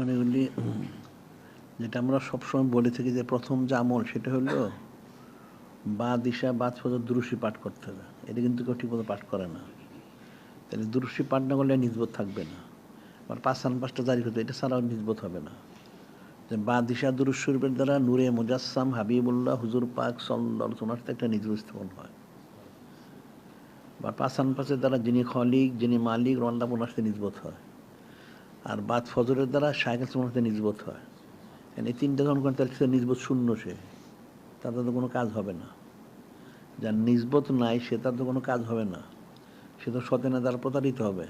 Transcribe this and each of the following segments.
এখন এগুলি যেটা আমরা সবসময় বলে থাকি যে প্রথম যে আমল সেটা হলো বা দিশা বাদ ফজর দুরুশি পাঠ করতে হবে। এটা কিন্তু কেউ ঠিকমতো পাঠ করে না। তাহলে দুরুশি পাঠ না করলে নিজবত থাকবে না। আবার পাঁচটা জারি করতে, এটা ছাড়াও নিজবত হবে না। যে বা দিশা দুরুদ শরীফের দ্বারা নূরে মুজাসসাম হাবিবুল্লাহ হুজুর পাক সাল্লাল্লাহু আলাইহি ওয়াসাল্লাম একটা নিজব স্থাপন হয়। বা পাঁচের দ্বারা যিনি খলিক, যিনি মালিক রল্লা পুনাসতে নিজবত হয়। আর বাদ ফজরের দ্বারা শায়খ সুন্নাতে নিজবত হয়। এই তিনটা যখন করেন তাহলে সে নিজবত শূন্য, সে তার তো কোনো কাজ হবে না। যার নিজবত নাই সে তার তো কোনো কাজ হবে না, সে তো সতেনা দ্বারা প্রতারিত হবে।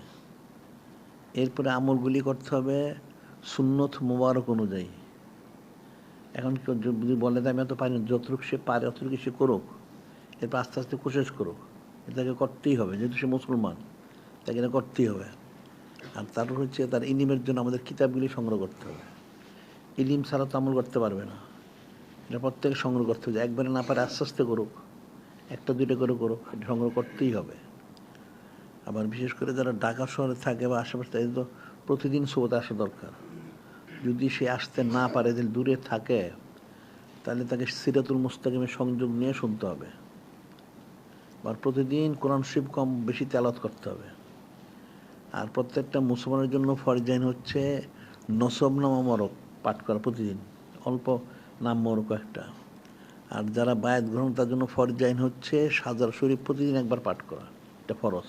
এরপরে আমলগুলি করতে হবে সুন্নত মুবারক অনুযায়ী। এখন যদি বলে যে আমি এত পারি না, যতটুকু সে পারে অতটুকু সে করুক, এরপর আস্তে আস্তে কোশিশ করুক। এটাকে করতেই হবে, যেহেতু সে মুসলমান তাকে এটা করতেই হবে। আর তারপর হচ্ছে তার ইলিমের জন্য আমাদের কিতাবগুলি সংগ্রহ করতে হবে। ইলিম ছাড়া তো আমল করতে পারবে না, এটা প্রত্যেকে সংগ্রহ করতে হবে। একবারে না পারে আস্তে আস্তে করুক, একটা দুইটা করে করুক, এটা সংগ্রহ করতেই হবে। আবার বিশেষ করে যারা ঢাকা শহরে থাকে বা আশেপাশে, তাদের তো প্রতিদিন সুবতে আসা দরকার। যদি সে আসতে না পারে, যদি দূরে থাকে, তাহলে তাকে সিরাতুল মুস্তাকিমের সংযোগ নিয়ে শুনতে হবে। আর প্রতিদিন কোরআন শরীফ কম বেশি তেলাওয়াত করতে হবে। আর প্রত্যেকটা মুসলমানের জন্য ফরজাইন হচ্ছে নসব নামা মরক পাঠ করা প্রতিদিন, অল্প নাম মরক একটা। আর যারা বায়াত গ্রহণ তার জন্য ফরজাইন হচ্ছে সাজার শরীফ প্রতিদিন একবার পাঠ করা, এটা ফরজ।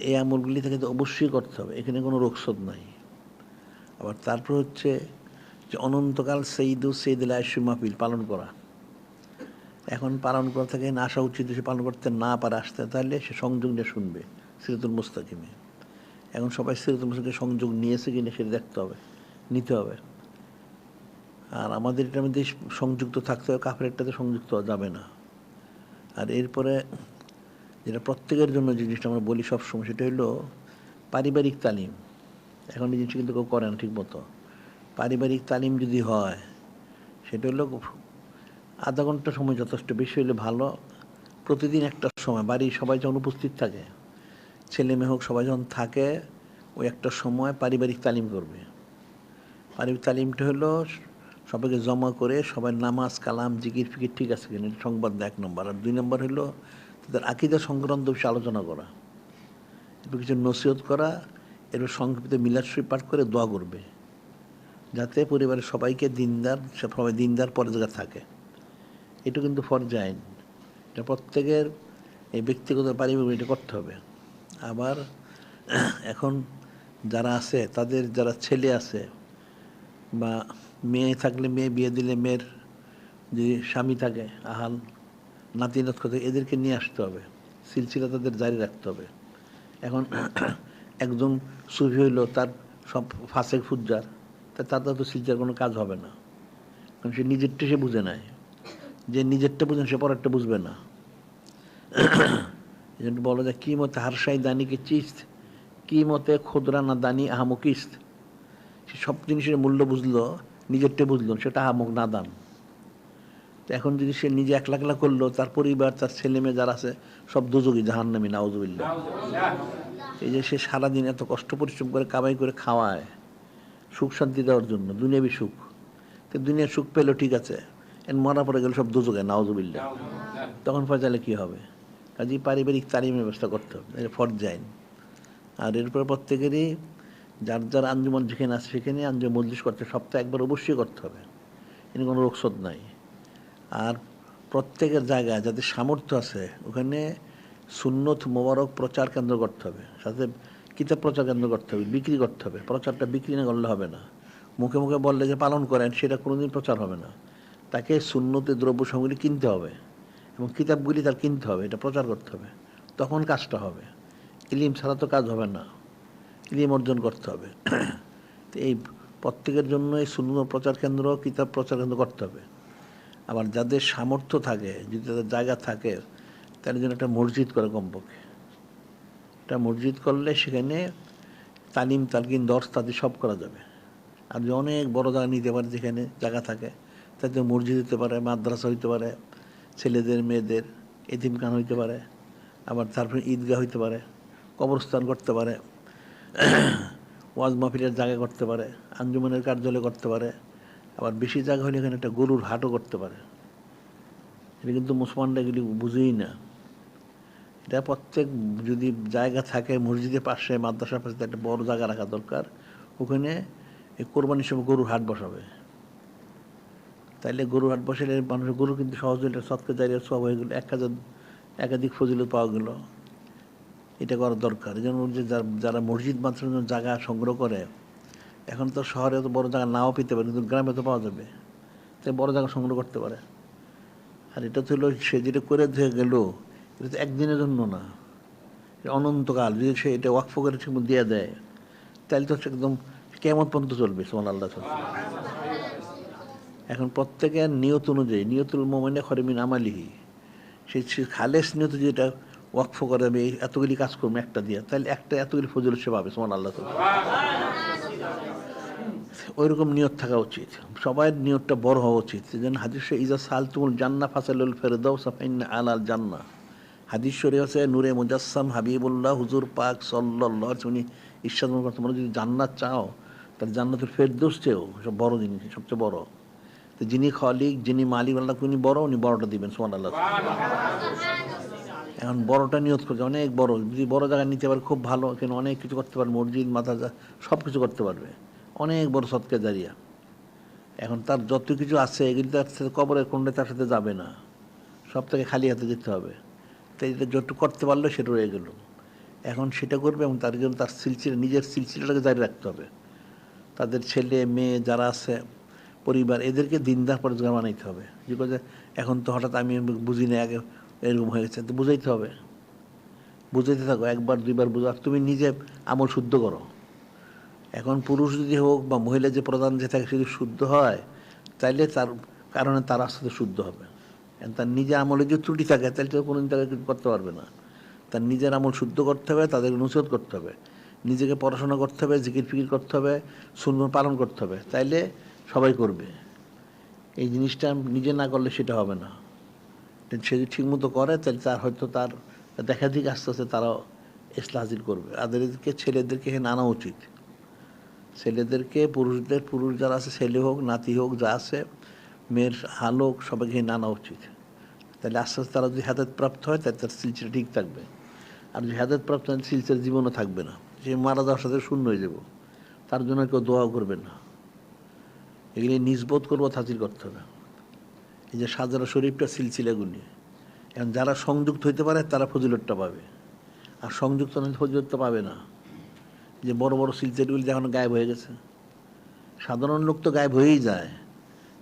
এই আমলগুলি থেকে তো অবশ্যই করতে হবে, এখানে কোনো রোকসদ নাই। আবার তারপর হচ্ছে যে অনন্তকাল সৈয়দুল আয়সু মাহফিল পালন করা। এখন পালন করা থেকে আসা উচিত, সে পালন করতে না পারে আসতে, তাহলে সে সংযোগ নিয়ে শুনবে সিরাতুল মুস্তাকিমে। এখন সবাই সিরাতুল মুস্তাকিমে সংযোগ নিয়েছে কিনা সেটা দেখতে হবে, নিতে হবে। আর আমাদের এটার মধ্যে সংযুক্ত থাকতে হবে, কাফেরটাতে সংযুক্ত হওয়া যাবে না। আর এরপরে যেটা প্রত্যেকের জন্য জিনিসটা আমরা বলি সবসময়, সেটা হলো পারিবারিক তালিম। এখন এই জিনিসটা কিন্তু কেউ করে না ঠিক মতো। পারিবারিক তালিম যদি হয়, সেটা হলো আধা ঘন্টা সময় যথেষ্ট, বেশি হলে ভালো। প্রতিদিন একটা সময় বাড়ির সবাই যখন উপস্থিত থাকে, ছেলে মেয়ে হোক সবাই যখন থাকে, ওই একটা সময় পারিবারিক তালিম করবে। পারিবারিক তালিমটা হলো সবাইকে জমা করে সবাই নামাজ কালাম জিকির ফিকির ঠিক আছে কিনা সংবাদ দেয় 1 নম্বর। আর 2 নম্বর হলো তাদের আকীদা সংক্রান্ত বিষয়ে আলোচনা করা, একটু কিছু নসিহত করা, এরপর সংক্ষিপ্ত মিলাদ শরীফ পাঠ করে দোয়া করবে, যাতে পরিবারের সবাইকে দিনদার, সবাই দিনদার পর্যায়ে থাকে। এটা কিন্তু ফরজাইন, এটা প্রত্যেকের এই ব্যক্তিগত পারিবারিক এটা করতে হবে। আবার এখন যারা আছে, তাদের যারা ছেলে আছে বা মেয়ে থাকলে, মেয়ে বিয়ে দিলে মেয়ের যে স্বামী থাকে, আহাল নাতিনাত থাকে, এদেরকে নিয়ে আসতে হবে, সিলসিলা তাদের জারি রাখতে হবে। এখন একজন সুফি হইলো, তার সব ফাসেক ফুজ্জার, তার তো সিলসিলার কোনো কাজ হবে না, কারণ সে নিজেরটা সে বুঝে নেয়। যে নিজেরটা বুঝেন সে পরেরটা বুঝবে না। এই জন্য বলা যায় কি মতে হারসাই দানিকে চিস্ত, কি মতে খুদরা না দানি আহামকিস্ত। সে সব জিনিসের মূল্য বুঝলো, নিজেরটা বুঝলো, সেটা আহামক না দান। তো এখন যদি সে নিজে একলা একলা করলো, তার পরিবার তার ছেলে মেয়ে যারা আছে সব দোজখী জাহান্নামী, নাউজুবিল্লাহ। এই যে সে সারাদিন এত কষ্ট পরিশ্রম করে কামাই করে খাওয়ায় সুখ শান্তি দেওয়ার জন্য, দুনিয়াবি সুখ, তো দুনিয়ার সুখ পেলো ঠিক আছে, মরা পড়ে গেলে সব দোজখে, নাউজুবিল্লাহ। তখন ফয়সালে কী হবে? কাজেই পারিবারিক তালিমের ব্যবস্থা করতে হবে, এটা ফরজাইন। আর এরপর প্রত্যেকেরই যার যার আঞ্জুমান যেখানে আছে সেখানে আঞ্জুমান মজলিস করতে, সপ্তাহে একবার অবশ্যই করতে হবে, এখানে কোনো রোকসদ নাই। আর প্রত্যেকের জায়গায় যাদের সামর্থ্য আছে ওখানে সুন্নত মোবারক প্রচার কেন্দ্র করতে হবে, সাথে কিতাব প্রচার কেন্দ্র করতে হবে, বিক্রি করতে হবে। প্রচারটা বিক্রি না করলে হবে না। মুখে মুখে বললে যে পালন করেন, সেটা কোনোদিন প্রচার হবে না। তাকে সুন্নতের দ্রব্য সামগ্রী কিনতে হবে এবং কিতাবগুলি তার কিনতে হবে, এটা প্রচার করতে হবে, তখন কাজটা হবে। ইলিম ছাড়া তো কাজ হবে না, ইলিম অর্জন করতে হবে। তো এই প্রত্যেকের জন্য এই সুন্নত প্রচার কেন্দ্র, কিতাব প্রচার কেন্দ্র করতে হবে। আবার যাদের সামর্থ্য থাকে, যদি তাদের জায়গা থাকে, তার জন্য একটা মসজিদ করে কমপক্ষে। একটা মসজিদ করলে সেখানে তালিম তালকিন দর্স তাদের সব করা যাবে। আর যে অনেক বড় জায়গা নিতে পারে, যেখানে জায়গা থাকে, তাতে মসজিদ হতে পারে, মাদ্রাসা হইতে পারে, ছেলেদের মেয়েদের এতিমখানা হইতে পারে, আবার তারপরে ঈদগাহ হইতে পারে, কবরস্থান করতে পারে, ওয়াজ মাহফিলের জায়গা করতে পারে, আঞ্জুমানের কার্যালয় করতে পারে, আবার বেশি জায়গা হলে এখানে একটা গরুর হাটও করতে পারে। এটা কিন্তু মুসলমানরা এগুলি বুঝেই না। এটা প্রত্যেক যদি জায়গা থাকে, মসজিদের পাশে মাদ্রাসার পাশে একটা বড় জায়গা রাখা দরকার, ওখানে এই কোরবানির সময় গরুর হাট বসাবে। তাইলে গরুর হাট বসালে মানুষের গরু কিন্তু সহজে সৎকে জারিয়ার সব হয়ে গেলো, একাধিক ফজিলত পাওয়া গেল। এটা করা দরকার। এই জন্য যে যারা মসজিদ মাদ্রাসার জন্য জায়গা সংগ্রহ করে, এখন তো শহরে তো বড় জায়গা নাও পেতে পারে, কিন্তু গ্রামে তো পাওয়া যাবে, তাই বড় জায়গা সংগ্রহ করতে পারে। আর এটা তো হলো সে যেটা করে দিয়ে গেল, এটা তো একদিনের জন্য না, অনন্তকাল। যদি সে এটা ওয়াকফ করে ঠিক দিয়ে দেয়, তাহলে তো একদম কেমন পর্যন্ত চলবে। সুবহান আল্লাহ। এখন প্রত্যেকের নিয়ত অনুযায়ী, নিয়তুল মুমিনে খয়রুম মিন আমালিহি, সেই খালেস নিয়ত যেটা ওয়াকফ করে, আমি এতগুলি কাজ করবো একটা দিয়ে, তাহলে একটা এতগুলি ফজিলত সে পাবে। সুবহান আল্লাহ। ওইরকম নিয়ত থাকা উচিত, সবাই নিয়তটা বড় হওয়া উচিত। যেন হাদিসে ইজা সালতুমুল জান্নাহ ফাসালুল ফিরদাউস ফাইন্না আলাল জান্নাহ। হাদিস শরীফ আছে, নূরে মুজাসসাম হাবিবুল্লাহ হুজুর পাক সাল্লাল্লাহু আলাইহি ওয়াসাল্লাম ইরশাদ করেন, তোমরা যদি জান্নাত চাও তাহলে জান্নাতুল ফেরদৌস চেও, সব বড় জিনিস, সবচেয়ে বড়। তো যিনি খালিক, যিনি মালিক আল্লাহ, উনি বড়, উনি বড়টা দিবেন। সুবহানাল্লাহ। এখন বড়টা নিয়ত করছে, অনেক বড়। যদি বড় জায়গা নিতে পারে খুব ভালো, কেন অনেক কিছু করতে পারবে, মসজিদ মাদ্রাসা সব কিছু করতে পারবে, অনেক বড় সদকা জারিয়া। এখন তার যত কিছু আছে এগুলি তার সাথে কবরের কোণে তার সাথে যাবে না, সব থেকে খালি হাতে যেতে হবে। তাই এটা যতটুকু করতে পারলো সেটা রয়ে গেল। এখন সেটা করবে, এবং তার জন্য তার সিলসিলা, নিজের সিলসিলাটাকে জারি রাখতে হবে। তাদের ছেলে মেয়ে যারা আছে, পরিবার, এদেরকে দিনদার পরিষ্কার বানাইতে হবে। যে কথা এখন তো হঠাৎ আমি বুঝি না, আগে এরকম হয়ে গেছে, তো বুঝাইতে হবে, বুঝাইতে থাকো, একবার দুইবার বুঝো, আর তুমি নিজে আমল শুদ্ধ করো। এখন পুরুষ যদি হোক বা মহিলা, যে প্রধান যে থাকে, যদি শুদ্ধ হয়, তাইলে তার কারণে তার আস্তে শুদ্ধ হবে। তার নিজে আমলে যদি ত্রুটি থাকে, তাহলে তো কোনো দিন তাকে কিছু করতে পারবে না। তার নিজের আমল শুদ্ধ করতে হবে, তাদেরকে নসিহত করতে হবে, নিজেকে পড়াশোনা করতে হবে, জিকির ফিকির করতে হবে, সুন্নাহ পালন করতে হবে, তাইলে সবাই করবে। এই জিনিসটা নিজে না করলে সেটা হবে না। সে যদি ঠিকমতো করে, তাহলে তার হয়তো তার দেখা দিকে আস্তে আস্তে তারাও ইসলাহ হাসিল করবে। তাদেরকে, ছেলেদেরকে এখানে আনা উচিত। ছেলেদেরকে, পুরুষ যারা আছে, ছেলে হোক নাতি হোক যা আছে, মেয়ের হাল হোক, সবাইকে এখানে আনা উচিত। তাহলে আস্তে আস্তে তারা যদি হেদায়েত প্রাপ্ত হয়, তাহলে তার সিলসিলা ঠিক থাকবে। আর যদি হেদায়েত প্রাপ্ত হয়, সিলসিলার জীবনও থাকবে না, সে মারা যাওয়ার সাথে শূন্য হয়ে যাব। তার জন্য কেউ দোয়াও করবে না। এগুলি নিজবোধ করবো, হাসিল করতে হবে। এই যে সাজারা শরীফটা, সিলসিলাগুলি, এখন যারা সংযুক্ত হইতে পারে তারা ফজিলতটা পাবে, আর সংযুক্ত না ফজিলতটা পাবে না। যে বড় বড় সিলসিলাগুলি এখন গায়েব হয়ে গেছে, সাধারণ লোক তো গায়েব হয়েই যায়।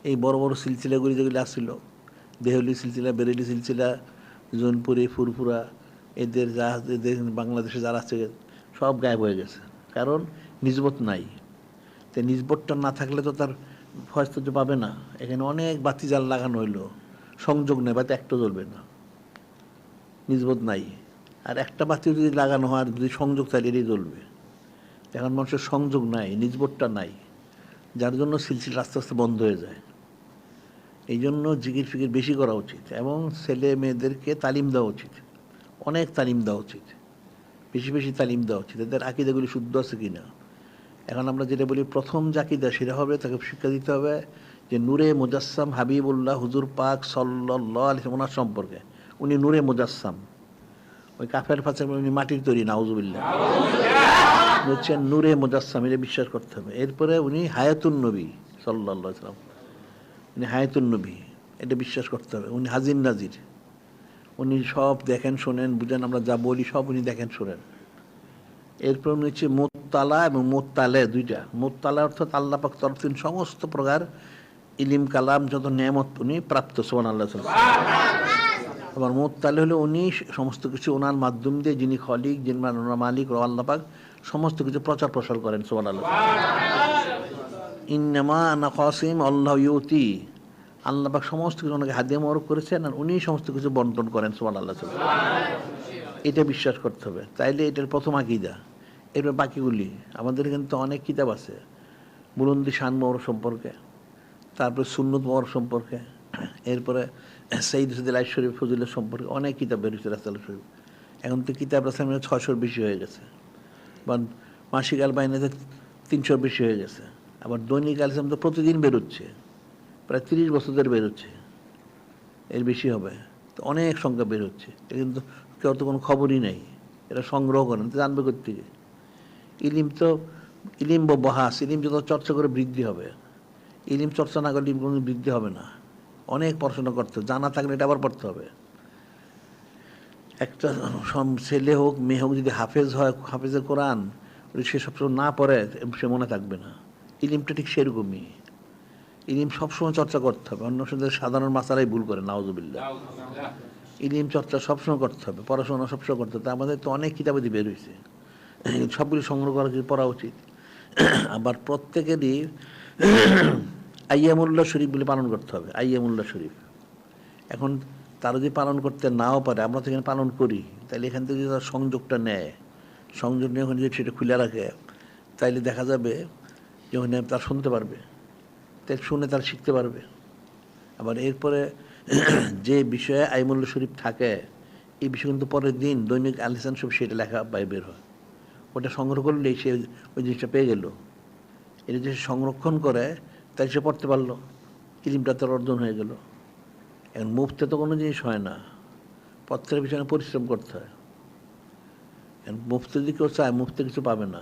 এই বড় বড় সিলসিলাগুলি যেগুলি আসছিল, দেহলি সিলসিলা, বেরেলি সিলসিলা, জৌনপুরি, ফুরফুরা, এদের বাংলাদেশে যারা আছে সব গায়েব হয়ে গেছে, কারণ নিজবত নাই। তো নিজবতটা না থাকলে তো তার ফয়সাল পাবে না। এখানে অনেক বাতি জাল লাগানো হইলো, সংযোগ নেই, বাতি একটা জ্বলবে না, নিজবত নাই। আর একটা বাতি যদি লাগানো হয়, যদি সংযোগ থাকে, এটাই জ্বলবে। এখন মানুষের সংযোগ নাই, নিজবতটা নাই, যার জন্য সিলসিলা আস্তে আস্তে বন্ধ হয়ে যায়। এই জন্য জিকির ফিকির বেশি করা উচিত, এবং ছেলে মেয়েদেরকে তালিম দেওয়া উচিত, অনেক তালিম দেওয়া উচিত, বেশি বেশি তালিম দেওয়া উচিত, এদের আকিদাগুলি শুদ্ধ আছে কিনা। এখন আমরা যেটা বলি, প্রথম যে আকিদা, সেটা হবে তাকে শিক্ষা দিতে হবে যে নূরে মুজাসসাম হাবিবুল্লাহ হুজুর পাক সাল্লাল্লাহু আলাইহি ওয়াসাল্লাম, ওনার সম্পর্কে, উনি নূরে মুজাসসাম। ওই কাফের ফাঁসের উনি মাটির তৈরি, নাউজুবিল্লাহ, হচ্ছেন নূরে মুজাসসাম, এটা বিশ্বাস করতে হবে। এরপরে উনি হায়াতুন নবী সাল্লাল্লাহু আলাইহি ওয়াসাল্লাম, উনি হায়াতুন নবী, এটা বিশ্বাস করতে হবে। উনি হাজির নাজির, উনি সব দেখেন শোনেন বুঝেন, আমরা যা বলি সব উনি দেখেন শোনেন। এরপর উনি হচ্ছে মোত্তালা এবং মোত্তালে, দুইটা। মোত্তালা অর্থাৎ আল্লাহ পাক তরফ থেকে সমস্ত প্রকার ইলিম কালাম যত নেয়ামত উনি প্রাপ্ত, সুবহানাল্লাহ। আবার মোত্তালে হলো উনি সমস্ত কিছু ওনার মাধ্যম দিয়ে, যিনি খলিক, যিনি মালিক আল্লাহ পাক, সমস্ত কিছু প্রচার প্রসার করেন, সুবহানাল্লাহ। ইন্নামা আনা কাসিম আল্লাহ ইউতি, আল্লাহ পাক সমস্ত কিছু ওনাকে হাদিয়া মোবারক করেছেন, আর উনি সমস্ত কিছু বন্টন করেন, সুবহানাল্লাহ। এটা বিশ্বাস করতে হবে, তাইলে এটার প্রথম আকীদা। এরপর বাকিগুলি, আমাদের কিন্তু অনেক কিতাব আছে বুলন্দি শান মোবারক সম্পর্কে, তারপরে সুন্নত মোবারক সম্পর্কে, এরপরে সঈদ সাদিল শরীফ ফজিলত সম্পর্কে অনেক কিতাব বেরিয়েছে, রাসাল শরীফ। এখন তো কিতাব রাসাল 600-র বেশি হয়ে গেছে, বা মাসিক আল বাইনাতে 300 বেশি হয়ে গেছে। আবার দৈনিক ক্যালসিয়াম তো প্রতিদিন বেরোচ্ছে, প্রায় 30 বছর ধরে বেরোচ্ছে, এর বেশি হবে। তো অনেক সংখ্যা বেরোচ্ছে, এটা কিন্তু কেউ তো কোনো খবরই নেই, এটা সংগ্রহ করেন, তো জানবে কোত্থেকে? ইলিম তো ইলিম বহাস, ইলিম যত চর্চা করে বৃদ্ধি হবে, ইলিম চর্চা না করলে ইলিম কোনো বৃদ্ধি হবে না। অনেক পড়াশোনা করতে হবে, জানা থাকলে এটা আবার পড়তে হবে। একটা ছেলে হোক মেয়ে হোক যদি হাফেজ হয়, হাফেজে কোরআন, সে সবসময় না পড়ে সে মনে থাকবে না। ইলিমটা ঠিক সেরকমই, ইলিম সবসময় চর্চা করতে হবে। অন্য সাথে সাধারণ মাসালাই ভুল করে, নাউজুবিল্লাহ। ইলিম চর্চা সবসময় করতে হবে, পড়াশোনা সবসময় করতে হবে। আমাদের তো অনেক কিতাবাদি বের হয়েছে, সবগুলি সংগ্রহ করা পড়া উচিত। আবার প্রত্যেকেরই আইয়ামুল্লাহ শরীফ বলে পালন করতে হবে, আইয়ামুল্লাহ শরীফ। এখন তারা যদি পালন করতে নাও পারে, আমরা তো এখানে পালন করি, তাহলে এখান থেকে যদি তার সংযোগটা নেয়, সংযোগ নিয়ে ওখানে যদি সেটা খুলে রাখে, তাইলে দেখা যাবে যে ওখানে তার শুনতে পারবে, তাই শুনে তারা শিখতে পারবে। আবার এরপরে যে বিষয়ে আইমুল্লাহ শরীফ থাকে, এই বিষয় কিন্তু পরের দিন দৈনিক আলিসান সব সেটা লেখা বের হয়, ওটা সংগ্রহ করলেই সে ওই জিনিসটা পেয়ে গেল। এটা যে সংরক্ষণ করে, তাই সে পড়তে পারলো, ইলিমটা তার অর্জন হয়ে গেল। এখন মুফতে তো কোনো জিনিস হয় না, পত্রের পিছনে পরিশ্রম করতে হয়। এখন মুফতে যদি কেউ চায়, মুফতে কিছু পাবে না।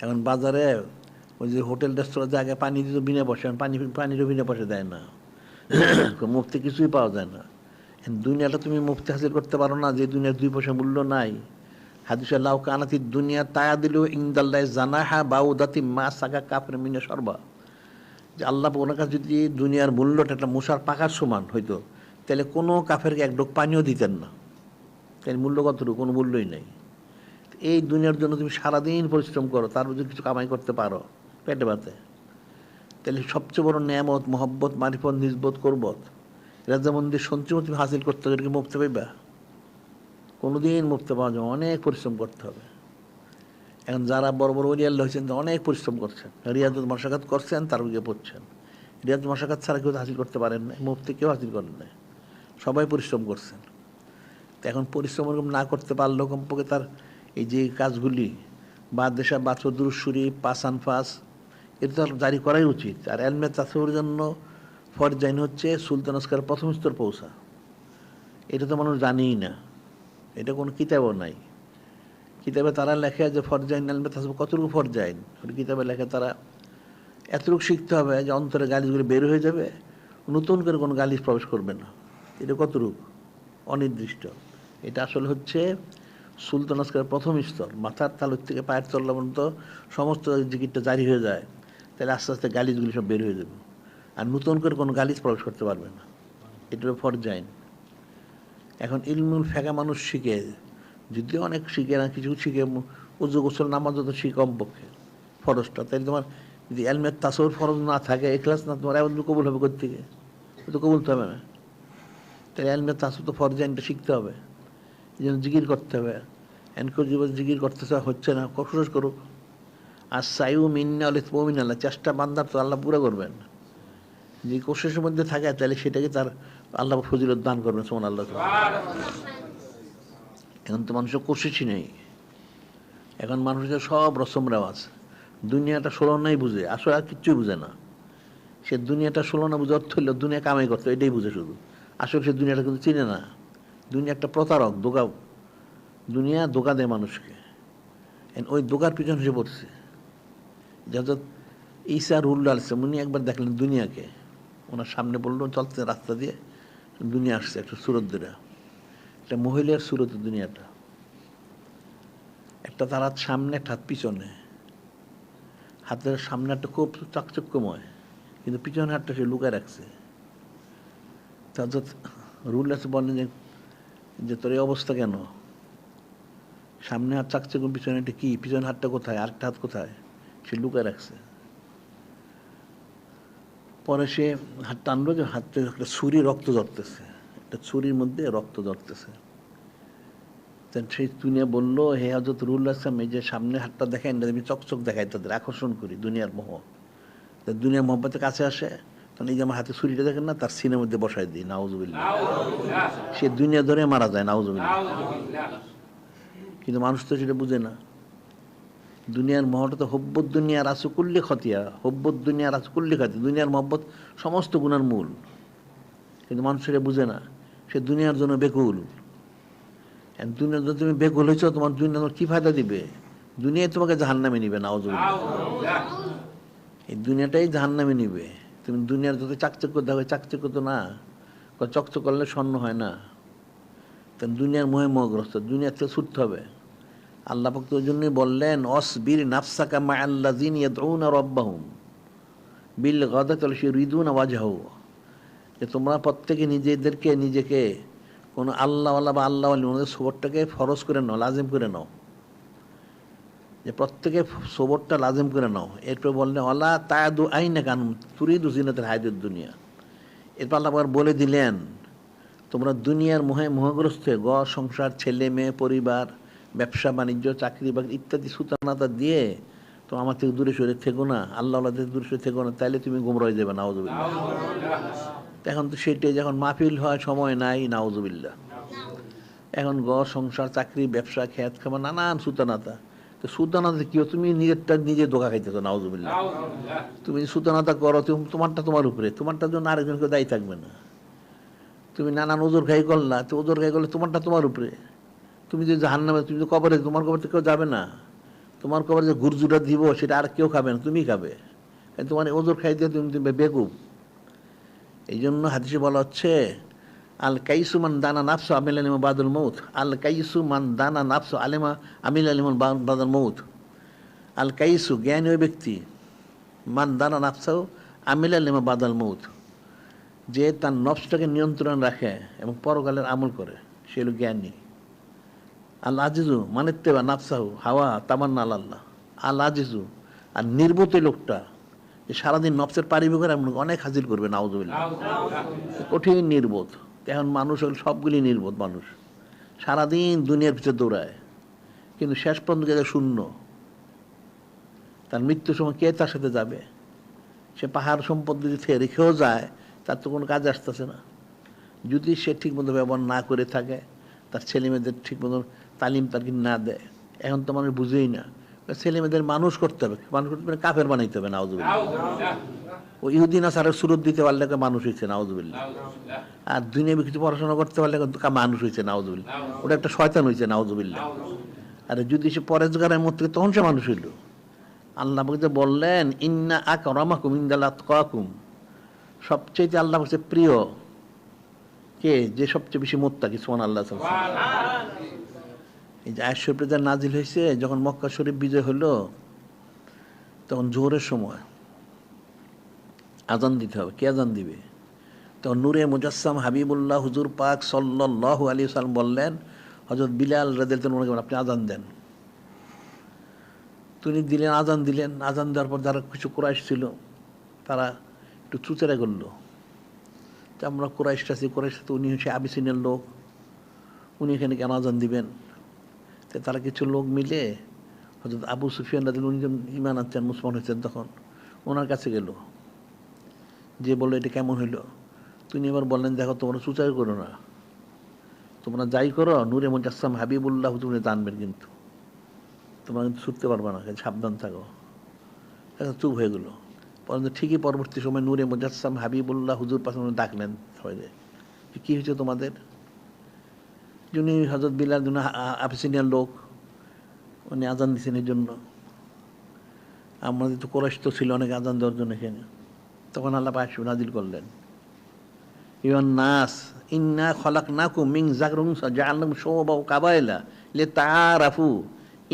এখন বাজারে ওই যে হোটেল রেস্তোরাঁ জায়গায় পানি দিতে বিনা পয়সা, পানিরও বিনা পয়সা দেয় না, মুফতি কিছুই পাওয়া যায় না। দুনিয়াটা তুমি মুফতি হাসিল করতে পারো না, যে দুনিয়ার 2 পয়সা মূল্য নাই। হাদিসে লাউ কানাতি দুনিয়া তায়া দিল ইনদাল্লাহ জানাহা বাউদাতি মা সাকা কাফের মিনে সরবা, যে আল্লাহ ওনার কাছে যদি দুনিয়ার মূল্যটা একটা মশার পাকার সমান হইতো, তাহলে কোনো কাফেরকে এক ডোক পানিও দিতেন না। তাই মূল্য কতটুকু? কোনো মূল্যই নেই। এই দুনিয়ার জন্য তুমি সারাদিন পরিশ্রম করো, তার যদি কিছু কামাই করতে পারো পেটে ভাতে, তাহলে সবচেয়ে বড় নেয়ামত, মহব্বত, মারিফত, নিজবত, করবত, রাজামন্দির সঞ্চয় তুমি হাসিল করতে হবে, এটাকে মুক্তি পাইবা? কোনোদিন মুক্তি পাওয়া যাবে, অনেক পরিশ্রম করতে হবে। এখন যারা বড় বড় ওলিয়াল্লাহ হয়েছেন, অনেক পরিশ্রম করছেন, রিয়াজুল মাশাকাত করছেন, তার গিয়ে পড়ছেন। রিয়াজুল মাশাকাত ছাড়া কেউ হাসিল করতে পারেন না, মুফতি কেউ হাসিল করেন না, সবাই পরিশ্রম করছেন। তো এখন পরিশ্রম এরকম না করতে পারলেও কমপক্ষে তার এই যে কাজগুলি, বা দেশা বাছর দুরুশ্বরী পাসান ফাস, এটা তো জারি করাই উচিত। আর এলমে তাসawwুরের জন্য ফরজাইন হচ্ছে সুলতান আসকার প্রথম স্তর পৌঁছা, এটা তো মানুষ জানেই না, এটা কোনো কিতাবও নাই। কিতাবে তারা লেখে যে ফরজাইন এলমে তাসাউফ কতটুকু ফরজাইন, কিতাবে লেখে তারা এতটুকু শিখতে হবে যে অন্তরে গালিজগুলো বের হয়ে যাবে, নতুন করে কোনো গালিজ প্রবেশ করবে না। এটা কতটুকু? অনির্দিষ্ট। এটা আসলে হচ্ছে সুলতান আসকারের প্রথম স্তর, মাথার তালুর থেকে পায়ের তলা পর্যন্ত সমস্ত জিকিরটা জারি হয়ে যায়, তাহলে আস্তে আস্তে গালিজগুলি সব বের হয়ে যাবে, আর নতুন করে কোনো গালিজ প্রবেশ করতে পারবে না। এটা ফরজাইন। এখন ইলমুল ফেকা মানুষ শিখে, যদিও অনেক শিখে না, কিছু শিখে উজু গোসল নামাজ তো শিখে কমপক্ষে ফরজটা, তাই তোমার যদি এলমের তাসawwুর ফরজ না থাকে, এখলাস না, তোমার এমন কবুল হবে কোত্থেকে? তো কবুল তো হবে না। তাহলে এলমের তাসawwুর তো ফরজাইনটা শিখতে হবে, এই জন্য জিকির করতে হবে। এনকেও জীবন জিকির করতেছে, হচ্ছে না, কোশিশ করুক। আর সাইউ মিন্না আল ইসমিন আল্লাহ, চেষ্টা বান্দার তো আল্লাহ পুরো করবেন। যে কোশিশের মধ্যে থাকে, তাহলে সেটাকে তার আল্লাহ ফজিলত দান করবেন, সুবহানাল্লাহ। এখন তো মানুষের কোশিশই নেই, এখন মানুষের সব রসম রেওয়াজ, দুনিয়াটা ষোলনাই বুঝে, আসলে আর কিচ্ছুই বুঝে না। সে দুনিয়াটা ষোলনা বুঝে অর্থ হইল দুনিয়া কামাই করতে, এটাই বুঝে শুধু, আসলে সে দুনিয়াটা কিন্তু চিনে না। দুনিয়া একটা প্রতারক, ধোকা, দুনিয়া ধোকা দেয় মানুষকে। ওই ধোকার পিছনে সে পড়ছে। যত ঈসা রুল্লাহ আলাইহিস উনি একবার দেখলেন দুনিয়াকে, ওনার সামনে বললো, চলতে রাস্তা দিয়ে দুনিয়া আসছে একটা সুরত ধরে, একটা মহিলার সুরত দুনিয়াটা, একটা তার হাত সামনে, একটা হাত পিছনে। হাতের সামনে একটা খুব চাকচক্যময়, কিন্তু পিছনে হাতটা সে লুকায় রাখছে। হযরত রুল আছে বলেন যে তোর এই অবস্থা কেন? সামনে হাত চাকচক্য, পিছনে একটা কি, পিছনে হাতটা কোথায়, আরেকটা হাত কোথায়? সে লুকায় রাখছে। পরে সে হাত টানলো, যে হাতে একটা ছুরি, রক্ত ঝরতেছে, একটা ছুরির মধ্যে রক্ত ঝরতেছে। সেই দুনিয়া বললো, হে হযরত রুল আসলাম, এই যে সামনে হাতটা দেখাই না, আমি চকচক দেখাই, তাদের আকর্ষণ করি, দুনিয়ার মোহ, দুনিয়ার মোহব্বতের কাছে আসে, তখন এই যে আমার হাতে ছুরিটা দেখেন না, তার সিনের মধ্যে বসাই দিই, নাউজুবিল্লাহ। সে দুনিয়া ধরে মারা যায়, নাউজুবিল্লাহ। কিন্তু মানুষ তো সেটা বুঝে না। দুনিয়ার মহব্বত হব্বুদ দুনিয়া রাসুকুল্লি খতিয়া, হব্বুদ দুনিয়া রাসুকুল্লি খাতি, দুনিয়ার মহব্বত সমস্ত গুণার মূল। কিন্তু মানুষ সেটা বুঝে না, সে দুনিয়ার জন্য বেকুল। দুনিয়ার জন্য তুমি বেকুল হয়েছ, তোমার দুনিয়া তোমার কী ফায়দা দিবে? দুনিয়ায় তোমাকে জাহান্নামে নিবে, নাউজুবিল্লাহ। এই দুনিয়াটাই জাহান্নামে নিবে। তুমি দুনিয়ার যত চাকচক্য দেখো, চাকচক্য তো না, চকচক করলে স্বর্ণ হয় না। কারণ দুনিয়ার মোহে মোহগ্রস্ত, দুনিয়ার থেকে ছুটতে হবে। আল্লাহ পাক তো ওই জন্যই বললেন, অসবির নাফসাকা মা'আল্লাযিনা ইয়াদউনা রাব্বাহুম বিল গাদাতি ওয়াল আশি ইউরিদুনা ওয়াজহাহু, যে তোমরা প্রত্যেকে নিজেকে কোনো আল্লাহওয়ালা বা আল্লাহওয়ালি ওনাদের সবরটাকে ফরজ করে নাও, লাজিম করে নাও, যে প্রত্যেকে সবরটা লাজিম করে নাও। এরপর বললেন ওয়ালা তা'দু আইনাকা আন তুরিদু জিনাতাল হায়াতিদ দুনিয়া। এরপর আল্লাহ পাক বলে দিলেন, তোমরা দুনিয়ার মোহে মোহগ্রস্ত হয়ে ঘর সংসার, ছেলে মেয়ে, পরিবার, ব্যবসা বাণিজ্য, চাকরি বাকরি ইত্যাদি সুতানাতা দিয়ে তো আমার থেকে দূরে সরে থেকো না, আল্লাহওয়ালা থেকে দূরে সরে থেকো না, তাইলে তুমি গুমরাহ হয়ে যাবে, নাউজুবিল্লাহ। এখন তো সেটাই, যখন মাহফিল হয় সময় নাই, নাউজুবিল্লাহ। এখন ঘর সংসার, চাকরি, ব্যবসা, খেত খাবার, নানান সুতানাতা। তো সুতানাতা কি, তুমি নিজেরটা নিজে ধোকা খাইতেছো, নাউজুবিল্লাহ। তুমি সুতানাতা করো, তোমারটা তোমার উপরে, তোমারটার জন্য আরেকজনকে দায়ী থাকবে না। তুমি নানান ওজোর খাই করলা, তো ওজোর খাই করলে তোমারটা তোমার উপরে। তুমি যে জাহান্নামে, তুমি যে কবরে, তোমার কবর থেকে কেউ যাবে না। তোমার কবরে যে গুরজুটা দিব সেটা আর কেউ খাবে না, তুমি খাবে। তোমার ওজোর খাই দিয়ে তুমি বেকুব। এই জন্য হাদিসে বলা হচ্ছে, আল কাইসু মান দানা নাফসু আমিল আলিমা বাদুল মৌত। আল কাইসু মান দানা নাফসু আলিমা আমিল আলিমা বাদুল মৌত। আল কাইসু জ্ঞানী ওই ব্যক্তি, মান দানা নাফসু আমিল আলিমা বাদাল মৌত, যে তার নফসটাকে নিয়ন্ত্রণ রাখে এবং পরকালের আমল করে, সে হলো জ্ঞানী। আল আজিজু মানিত্তেবা নাফসাহু হাওয়া তামান্না আল্লাহ। আল আজিজু, আর নির্বোধ লোকটা, যে সারাদিন নফসের পারিবে করে অনেক হাজির করবে, নাউজুবিল্লাহ। কঠিন নির্বোধ। এখন মানুষ হল সবগুলি নির্বোধ মানুষ, সারাদিন দুনিয়ার পিছনে দৌড়ায়, কিন্তু শেষ পর্যন্ত গেলে শূন্য। তার মৃত্যুর সময় কে তার সাথে যাবে? সে পাহাড় সম্পদ যদি রেখেও যায়, তার তো কোনো কাজে আসতেছে না। যদি সে ঠিকমতো ব্যবহার না করে থাকে, তার ছেলেমেয়েদের ঠিকমতো তালিম তার কি না দেয়, এখন তো মানুষ বুঝেই না। ছেলেমেয়েদের মানুষ করতে হবে, মানুষ করতে পারে কাফের বানাইতে হবে, নাউজুবিল্লাহ। ও ইহুদিন আসারের সুরত দিতে পারলে মানুষ হয়েছে, নাউজুবিল্লাহ। আর দুনিয়াবি কিছু পড়াশোনা করতে পারলে মানুষ হয়েছে, নাউজুবিল্লাহ। ওটা একটা শয়তান হয়েছে, নাউজুবিল্লাহ। আর যদি সে পরেজগারের মধ্যে, তখন সে মানুষ হইল। আল্লাহ যে বললেন, ইন্না আকরামাকুম ইনদাল্লাহি আতকাকুম, সবচেয়ে আল্লাহ কাছে প্রিয় কে? যে সবচেয়ে বেশি মুত্তাকি, সুবহানাল্লাহ। এই যে আয়াত শরীফে যা নাজিল হয়েছে, যখন মক্কা শরীফ বিজয় হলো, তখন জোহরের সময় আজান দিতে হবে। কে আজান দিবে? তখন নূরে মুজাসসাম হাবিবুল্লাহ হুজুর পাক সাল্লাল্লাহু আলাইহি ওয়াসাল্লাম বললেন, হযরত বিলাল রাদিয়াল্লাহু আনহু, আপনি আজান দেন। তিনি দিলেন, আজান দিলেন। আজান দেওয়ার পর যারা কিছু কুরাইশ ছিল, তারা একটু চুচেরা করলো, যে আমরা কুরাইশটা আছি, কুরাইশ তো উনি হচ্ছে আবিসিনের লোক, উনি এখানে কেন আজান দিবেন? তো তারা কিছু লোক মিলে হযরত আবু সুফিয়ান রাদিয়াল্লাহু আনহু, উনি ঈমান আনছেন, মুসলমান হয়েছেন, তখন ওনার কাছে গেল, যে বললো এটা কেমন হইলো? তিনি এবার বললেন, দেখো তোমরা চুচাই করো না, তোমরা যাই করো, নূরে মুজাসসাম হাবিবুল্লাহ হুজুর জানবেন, কিন্তু তোমরা কিন্তু ছুটতে পারবে না, সাবধান থাকো। চুপ হয়ে গেলো। পরন্তু ঠিকই পরবর্তী সময় নূরে মুজাসসাম হাবিবুল্লাহ হুজুর পাশে ডাকলেন সবাই, কি হয়েছে তোমাদের? যিনি হযরত বিলাল যিনি আবিসিনিয়ার লোক, উনি আজান দিচ্ছেন এই জন্য, আমাদের তো কুরাইশ তো ছিল অনেক আজান দেওয়ার জন্য এখানে। তখন আল্লাহ পাক নাজিল করলেন, ইউহান নাস ইন্না খলাকনাকুম মিন যাকরিন জাআলনাকুম শুউবান ওয়া কাবাইলা লিতাআরাফু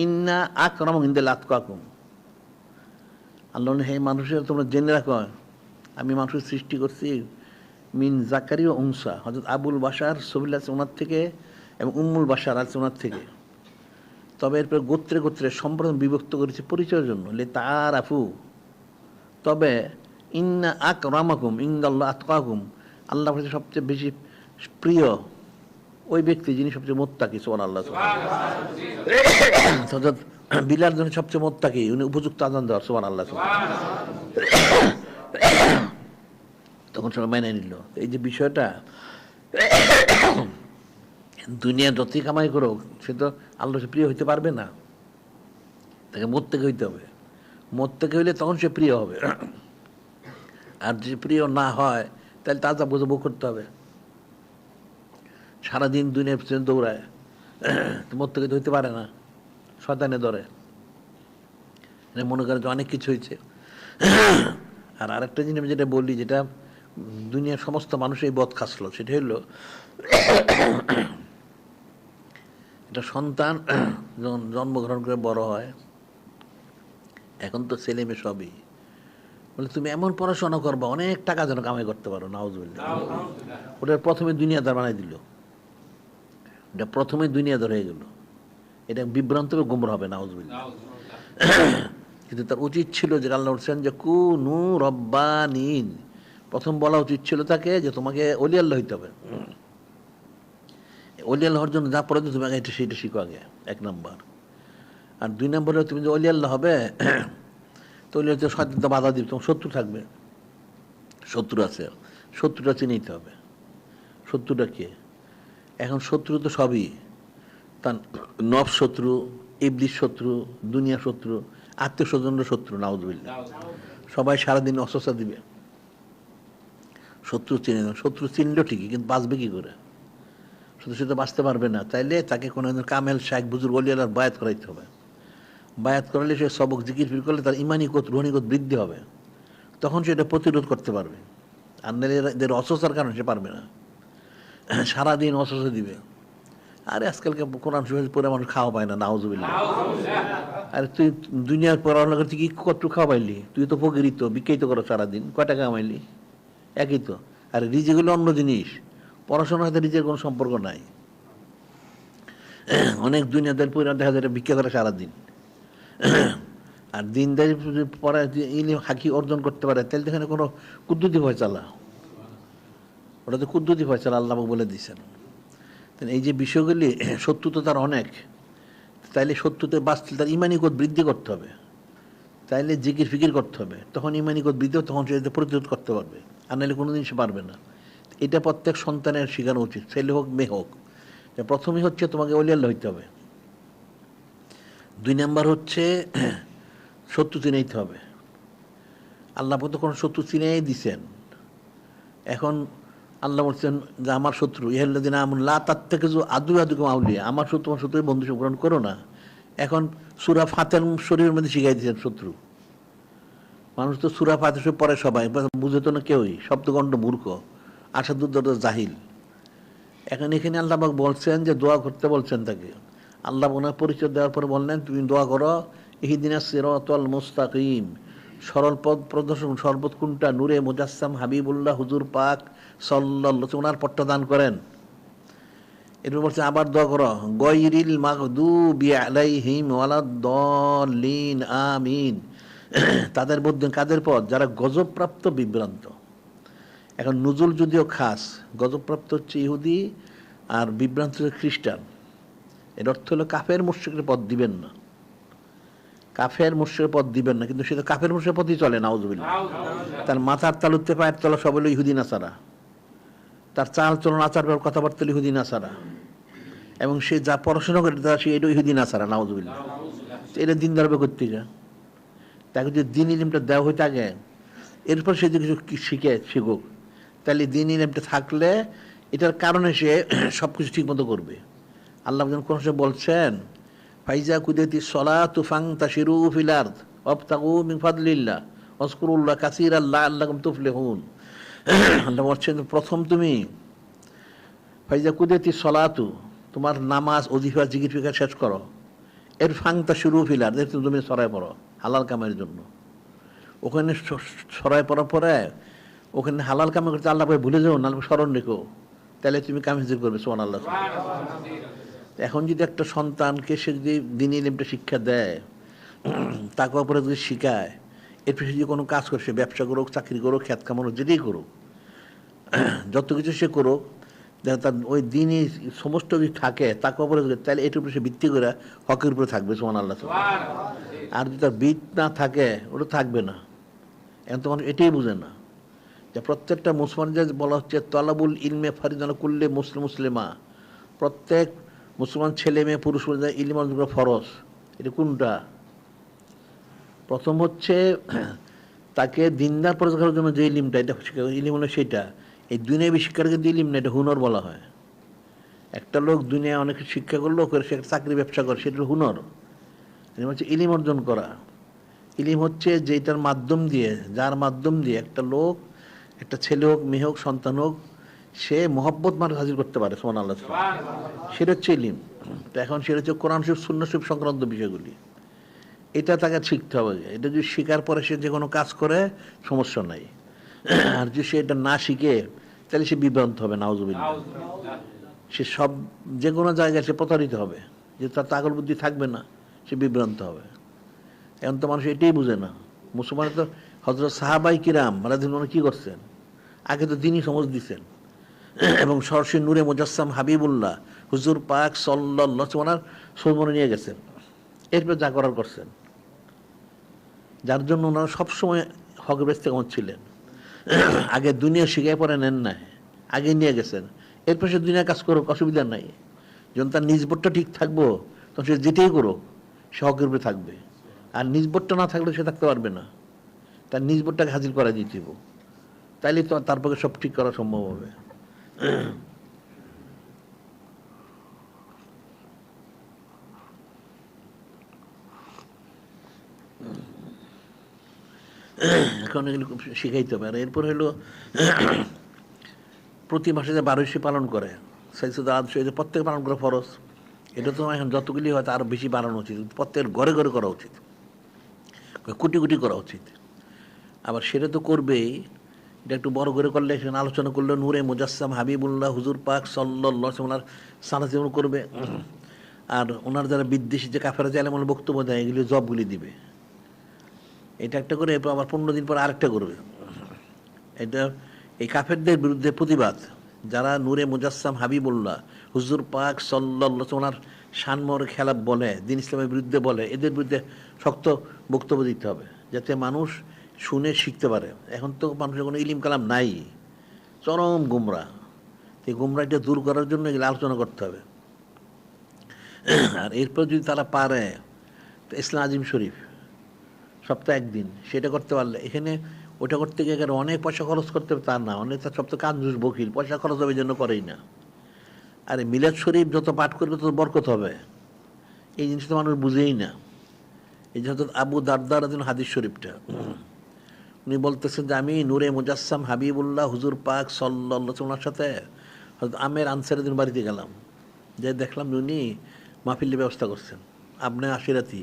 ইন্না আকরামাকুম ইনদাল্লাহি আতকাকুম। আল্লাহ, হে মানুষের, তোমরা জেনে রাখো, আমি মানুষের সৃষ্টি করছি মিন জাকারি ও উনসা, হযরত আবুল বাশার সবিল্লাহ ওনার থেকে এবং উম্মুল বাশার আছে ওনার থেকে। তবে এরপর গোত্রে গোত্রে সম্প্রদায় বিভক্ত করেছে পরিচয়ের জন্য, লিতাআরাফু। তবে ইন্না আকরামাকুম ইনদাল্লাহি আতকাকুম, আল্লাহর কাছে সবচেয়ে বেশি প্রিয় ওই ব্যক্তি যিনি সবচেয়ে মুত্তাকি, সুবহানাল্লাহ। হযরত বিলাল জন্য সবচেয়ে মুত্তাকি, উনি উপযুক্ত আজান দেওয়ার, সুবহানাল্লাহ। তখন সবাই মেনে নিল। এই যে বিষয়টা, দুনিয়া যতই কামাই করুক, সে তো আল্লাহর প্রিয় হইতে পারবে না। তাকে মোত্তেকি হইতে হবে। মোত্তেকি হইলে তখন সে প্রিয় হবে। আর যে প্রিয় না হয় তাহলে তাজা বোঝাবো করতে হবে। সারাদিন দুনিয়ার পিছনে দৌড়ায়, মোত্তেকি হইতে পারে না, শয়তানে ধরে, মনে করে যে অনেক কিছু হয়েছে। আর আরেকটা জিনিস আমি যেটা বলি, যেটা দুনিয়ার সমস্ত মানুষ এই বদ খাসলো, সেটা হলো এটা সন্তান যখন জন্মগ্রহণ করে বড় হয়, এখন তো ছেলে মেয়ে সবই বলে তুমি এমন পড়াশোনা করবা অনেক টাকা যেন কামাই করতে পারো, নাউজুবিল্লাহ। ওটা প্রথমে দুনিয়াদার বানাই দিল, এটা প্রথমে দুনিয়াদার হয়ে গেল। এটা বিভ্রান্ত গুমরা হবে, নাউজুবিল্লাহ। কিন্তু তার উচিত ছিল যে আল্লাহ বলছেন যে কুনু রব্বানিন, প্রথম বলা উচিত ছিল তাকে যে তোমাকে ওলি আল্লাহ হইতে হবে। ওলি আল্লাহ হওয়ার জন্য যা পড়ে তুমি আগে এটা সেইটা শিখো আগে, এক নম্বর। আর দুই নম্বরে তুমি যে ওলি আল্লাহ হবে, তো ওলি হচ্ছে শয়তান বাধা দিবে, তোমার শত্রু থাকবে, শত্রু আছে, শত্রুটা চিনে নিতে হবে। শত্রুটা কে? এখন শত্রু তো সবই, তার নফ শত্রু, ইবলিস শত্রু, দুনিয়া শত্রু, আত্মীয় স্বজনরা শত্রু, নাউজুবিল্লাহ। সবাই সারাদিন অস্বস্থা দিবে। শত্রু চিনে না, শত্রু চিনলেও ঠিকই, কিন্তু বাঁচবে কি করে? শুধু শুধু বাঁচতে পারবে না, তাইলে তাকে কোনো কামেল শাইখ বুজুর্গ ওলি আল্লাহর বায়াত করাইতে হবে। বায়াত করালে সে সবক জিকির ফির করলে তার ইমানি কোত রুহানিকত বৃদ্ধি হবে, তখন সে এটা প্রতিরোধ করতে পারবে। আর এদের অস্বস্থার কারণে সে পারবে না, সারাদিন অস্বস্থ দিবে। আরে আজকালকে কোরআন শরীফ পড়ে মানুষ খাওয়া পায় না, নাউজুবিল্লাহ। আরে তুই দুনিয়ার পড়াশোনা করতে কি কত খাওয়া পাইলি? তুই তো ফকিরিত বিক্রিত করো সারাদিন, কয় টাকা কামাইলি? একই তো। আর রিজিক হলো অন্য জিনিস, পড়াশোনার সাথে রিজিকের কোনো সম্পর্ক নাই। অনেক দুনিয়াদের পরিবার দেখা যায় ভিক্ষা করে সারাদিন। আর দিনদারি পড়া ইলিম হাকি অর্জন করতে পারে, তাহলে এখানে কোনো কুদ্দুতি ফয়সালা, ওটা তো কুদ্দুতি ফয়সালা আল্লাহ বলে দিয়েছেন। এই যে বিষয়গুলি, শত্রু তো তার অনেক, তাইলে শত্রুতে বাঁচতে তার ইমানি কোদ বৃদ্ধি করতে হবে, তাইলে জিকির ফিকির করতে হবে, তখন ইমানি কোদ বৃদ্ধি, তখন সে প্রতিরোধ করতে পারবে। আর নাহলে কোনো জিনিস পারবে না। এটা প্রত্যেক সন্তানের শেখানো উচিত, ছেলে হোক মেয়ে হোক। প্রথমেই হচ্ছে তোমাকে ওলি আল্লাহ হইতে হবে। দুই নাম্বার হচ্ছে শত্রু চিনাইতে হবে। আল্লাহ তো কোনো শত্রু চিনাই দিছেন। এখন আল্লাহ বলছেন যে আমার শত্রু ইহাল্লাযিনা আমানু লা তাত্তাখিযু আদুওয়াকুম আউলিয়া, আমার শত্রু তোমার শত্রুর বন্ধু গ্রহণ করো না। এখন সূরা ফাতিহার শরীরের মধ্যে শিখাই দিয়েছেন শত্রু। মানুষ তো সূরা ফাতিহা পড়ে সবাই, বুঝে তো না কেউই, শব্দগণ্ড মূর্খ, আসাদুদ্দর জাহিল। এখন এখানে আল্লাহ বলছেন যে দোয়া করতে বলছেন তাকে। আল্লাহ ওনার পরিচয় দেওয়ার পরে বললেন তুমি দোয়া করো ইহদিনাস সিরাতাল মুস্তাকিম, সরল পথ প্রদর্শন, সর্বত কোনটা? নূরে মুজাসসাম হাবিবুল্লাহ হুজুর পাক সাল্লাল্লাহু, ওনার পথটা দান করেন। এরপর বলছে আবার দোয়া করো গায়রিল মাগদুবি আলাইহিম ওয়ালাদ-দাল্লিন আমিন, তাদের মধ্যে কাদের পথ? যারা গজবপ্রাপ্ত বিভ্রান্ত। এখন নুজুল যদিও খাস, গজবপ্রাপ্ত হচ্ছে ইহুদি আর বিভ্রান্ত হচ্ছে খ্রিস্টান। এর অর্থ হলো কাফের মুশরিকের পথ দিবেন না, কাফের মুশরিকের পথ দিবেন না। কিন্তু সে তো কাফের মুশরিকের পথই চলে, নাউজুবিল্লাহ। তার মাথার তালুতে পায়ের তলা সব হলো ইহুদি নাসারা, তার চাল চলন আচার কথাবার্তা ইহুদি নাসারা, এবং সে যা পড়াশোনা করে তা সে এটা ইহুদি নাসারা, নাউজুবিল্লাহ। এটা দিন ধরবে করতে যা, তাকে যদি দিন ইলিমটা দেওয়া হয়ে থাকে, এরপর সে যদি কিছু শিখুক, তাহলে দিন ইলিমটা থাকলে এটার কারণে সে সব কিছু ঠিক মতো করবে। আল্লাহ যখন কোন বলছেন ফাইজা কুদিয়াতি সলাতু ফান্তাশিরু ফিল আরদ ওয়াবতাগু মিন ফাদলিল্লাহ ওয়াজকুরুল্লাহ কাসীরান লাআল্লাকুম তুফলিহুন, আল্লাহ বলছেন প্রথম তুমি ফাইজা কুদিয়াতি সলাতু, তোমার নামাজ ওজিফা জিকির ফিকির শেষ করো, এর ফান্তাশিরু ফিল আরদ, তুমি ছড়ায় পড়ো হালাল কামের জন্য। ওখানে ছড়ায় পড়ার পরে ওখানে হালাল কামে করতে আল্লাহ ভুলে যাও না, স্মরণ রেখো, তাহলে তুমি কামিজ করবে, সুবহানাল্লাহ। এখন যদি একটা সন্তানকে সে যদি দ্বীনি ইলমটা শিক্ষা দেয়, তাকে উপরে যদি শিখায়, এরপর সে যদি কোনো কাজ করে, সে ব্যবসা করুক, চাকরি করুক, খ্যাত কামানো, যেটাই করুক, যত কিছু সে করুক, তার ওই দ্বীনি সমস্ত যদি থাকে তাকে উপরে, তাহলে এটার উপরে সে ভিত্তি করে হকের উপরে থাকবে, সুবহানাল্লাহ। আর যদি তার ভিত না থাকে, ওটা থাকবে না। এখন তো মানুষ এটাই বুঝে না যে প্রত্যেকটা মুসলমান যে বলা হচ্ছে তলাবুল ইলমে ফারিদান কুল্লে মুসলিমা, প্রত্যেক মুসলমান ছেলে মেয়ে পুরুষ ইলম অর্জন করা ফরজ। এটা কোনটা? প্রথম হচ্ছে তাকে দিনদার পরিচয় করার জন্য যে ইলিমটা, এটা ইলিম হলো সেটা। এই দুনিয়াবী শিক্ষাটাকে দিয়ে ইলিম না, এটা হুনর বলা হয়। একটা লোক দুনিয়ায় অনেক শিক্ষা করলো, করে সে একটা চাকরি ব্যবসা করে, সেটা হুনর। ইলিম হচ্ছে ইলিম অর্জন করা। ইলিম হচ্ছে যেটার মাধ্যম দিয়ে, যার মাধ্যম দিয়ে একটা লোক, একটা ছেলে হোক, মেয়ে হোক, সন্তান হোক, সে মহব্বত মানুষ হাজির করতে পারে সুবহানাল্লাহ। সেটা হচ্ছে ইলিম। তো এখন সেটা হচ্ছে কোরআন শরীফ, সুন্নাহ শরীফ সংক্রান্ত বিষয়গুলি, এটা তাকে শিখতে হবে। এটা যদি শেখার পরে সে যে কোনো কাজ করে সমস্যা নাই। আর যদি সে এটা না শিখে, তাহলে সে বিভ্রান্ত হবে, নাউজুবিল্লাহ। সে সব যে কোনো জায়গায় সে প্রতারিত হবে, যে তার পাগল বুদ্ধি থাকবে না, সে বিভ্রান্ত হবে। এখন তো মানুষ এটাই বুঝে না। মুসলমান তো হযরত সাহাবাই কিরাম রাদিয়াল্লাহু কি করছেন, আগে তো দিনই সমঝ দিচ্ছেন, এবং সরাসরি নূরে মুজাসসাম হাবিবুল্লাহ হুজুর পাক সাল্লাল্লাহু আলাইহি ওয়াসাল্লাম সরমনে নিয়ে গেছেন, এরপর যা করার করছেন, যার জন্য ওনারা সবসময় হকের ইস্তেকামত ছিলেন। আগে দুনিয়া শিখে পরে নেন নাই, আগে নিয়ে গেছেন, এরপর সে দুনিয়ার কাজ করুক, অসুবিধা নাই। যখন তার নিজবোধটা ঠিক থাকবো, তখন সে যেটাই করুক সে হকের উপরে থাকবে। আর নিজবোধটা না থাকলে সে থাকতে পারবে না। তার নিজবোধটাকে হাজির করা দিতে হবে, তাইলে তো তার পক্ষে সব ঠিক করা সম্ভব হবে। এখন এগুলো শিখাইতে হবে। আর এরপর হলো প্রতি মাসে যে 12শি পালন করে, প্রত্যেক পালন করা ফরজ। এটা তো এখন যতগুলি হয় আরো বেশি বাড়ানো উচিত, প্রত্যেকের ঘরে ঘরে করা উচিত, কোটি কোটি করা উচিত। আবার সেটা তো করবেই, এটা একটু বড় করে করলে, সেখানে আলোচনা করলে নূরে মুজাসসাম হাবিবুল্লাহ হুজুর পাক সাল্লাল্লাহু আলাইহি ওয়াসাল্লাম সালাত করবে। আর ওনার যারা বিদ্বেষী যে কাফেরা যে আলেমুল বক্তব্য দেয়, এগুলি জবগুলি দিবে। এটা একটা করে, এরপর আবার 15 দিন পর আরেকটা করবে। এটা এই কাফেরদের বিরুদ্ধে প্রতিবাদ। যারা নূরে মুজাসসাম হাবিবুল্লাহ হুজুর পাক সাল্লাল্লাহু আলাইহি ওয়াসাল্লাম শানমর খেলাপ বলে, দিন ইসলামের বিরুদ্ধে বলে, এদের বিরুদ্ধে শক্ত বক্তব্য দিতে হবে, যাতে মানুষ শুনে শিখতে পারে। এখন তো মানুষের কোনো ইলিম কালাম নাই, চরম গুমরা। এই গুমরাটা দূর করার জন্য এগুলো আলোচনা করতে হবে। আর এরপর যদি তারা পারে, তো ইসলাম আজিম শরীফ সপ্তাহে একদিন, সেটা করতে পারলে, এখানে ওটা করতে গিয়ে অনেক পয়সা খরচ করতে হবে তা না, অনেক তার সব তো কাঞ্জুস বকিল, পয়সা খরচ হবে এই জন্য করেই না। আর মিলাদ শরীফ যত পাঠ করবে তত বরকত হবে, এই জিনিসটা মানুষ বুঝেই না। এই যে আবু দারদার হাদিস শরীফটা, উনি বলতেছেন যে আমি নূরে মুজাসসাম হাবিবুল্লাহ হুজুর পাক সাল্লাল্লাহু আলাইহি ওয়াসাল্লামের সাথে আমের আনসারের দিন বাড়িতে গেলাম, যে দেখলাম উনি মাহফিলের ব্যবস্থা করছেন, আপনি আশিরাতি